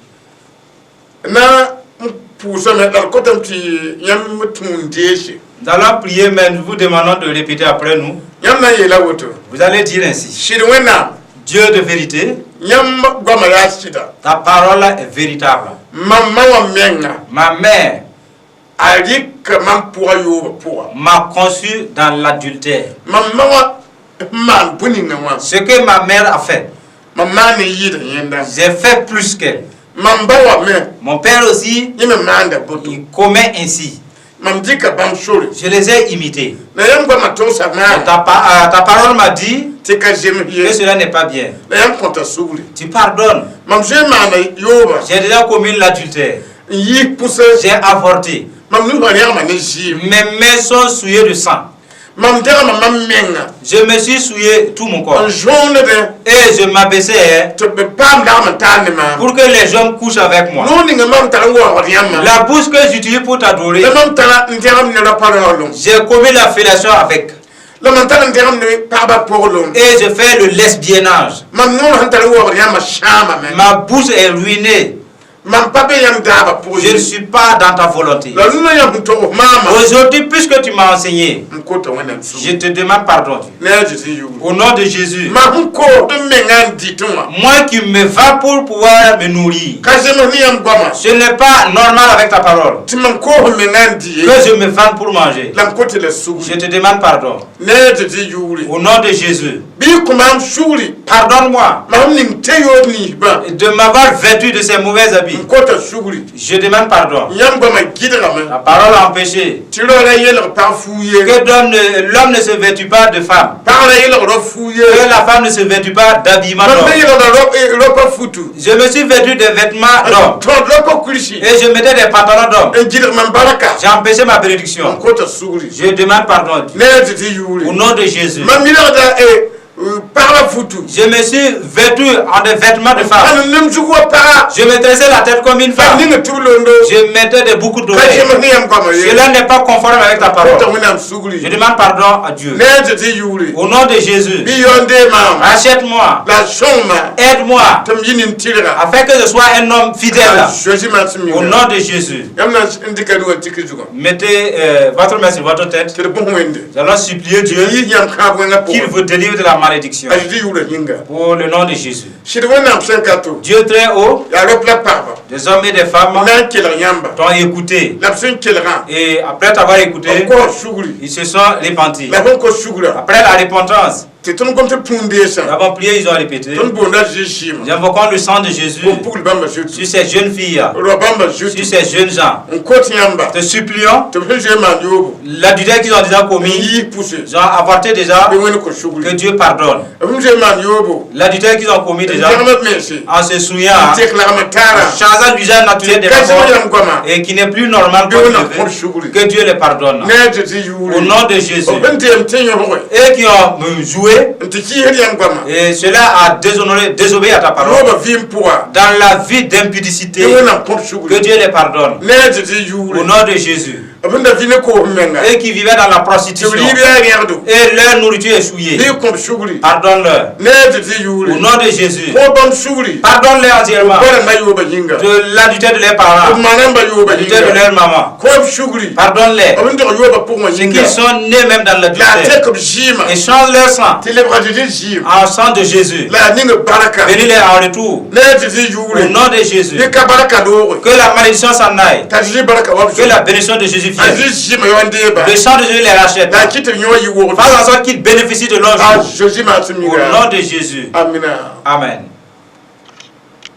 Speaker 2: Nous allons prier, mais nous vous demandons de répéter après nous. Vous allez dire ainsi. Dieu de vérité, ta parole est véritable. Ma mère m'a conçu dans l'adultère. Ce que ma mère a fait, j'ai fait plus qu'elle. Mon père aussi, il commet ainsi. Je les ai imités. Ta parole m'a dit que cela n'est pas bien. Tu pardonnes. J'ai déjà commis l'adultère. J'ai avorté. Mes mains sont souillées de sang. Je me suis souillé tout mon corps. Et je m'abaissais pour que les gens couchent avec moi. La bouche que j'utilise pour t'adorer, j'ai commis la fellation avec. Et je fais le lesbiennage. Ma bouche est ruinée. Je ne suis pas dans ta volonté. Aujourd'hui, puisque tu m'as enseigné, je te demande pardon. Au nom de Jésus. Moi qui me vends pour pouvoir me nourrir, ce n'est pas normal avec ta parole que je me vende pour manger. Je te demande pardon. Au nom de Jésus. Pardonne-moi de m'avoir vêtu de ces mauvais habits. Je demande pardon. La parole a empêché que l'homme ne se vêtue pas de femme, que la femme ne se vêtue pas d'habillement d'homme. Je me suis vêtu des vêtements d'homme et je mettais des pantalons d'homme. J'ai empêché ma bénédiction. Je demande pardon au nom de Jésus. Je me suis vêtu en des vêtements de femme. Je me tressais la tête comme une femme. Je mettais des boucles d'oreilles. Cela n'est pas conforme avec ta parole. Je demande pardon à Dieu. Au nom de Jésus, rachète-moi, aide-moi, afin que je sois un homme fidèle. Au nom de Jésus. Mettez votre main sur votre tête. Nous allons supplier Dieu qu'il vous délivre de la malédiction. Pour le nom de Jésus. Dieu très haut, des hommes et des femmes t'ont écouté. Et après t'avoir écouté, ils se sont repentis. Après la repentance, nous avons prié, ils ont répété. Nous invoquons le sang de Jésus sur ces jeunes filles, sur ces jeunes gens. Te supplions, l'adultère qu'ils ont déjà commis, ils ont avorté déjà, que Dieu pardonne. L'adultère qu'ils ont commis déjà, en se souillant, en changeant l'usage naturel des rapports, et qui n'est plus normal que Dieu les pardonne. Au nom de Jésus. Et qui ont joué, et cela a désobéi à ta parole. Dans la vie d'impudicité, que Dieu les pardonne. Au nom de Jésus. Et qui vivaient dans la prostitution, et leur nourriture est souillée, pardonne-leur. Au nom de Jésus. Pardonne-leur entièrement de l'adultère de leurs parents, de l'adultère de leur maman. Pardonne-les ceux qui sont nés même dans l'adultère, et change leur sang en sang de Jésus. Bénis-les en retour. Au nom de Jésus. Que la malédiction s'en aille, que la bénédiction de Jésus. Le sang de Jésus les rachète. Fais en sorte qu'ils bénéficient de l'ordre. Au nom de Jésus. Amen.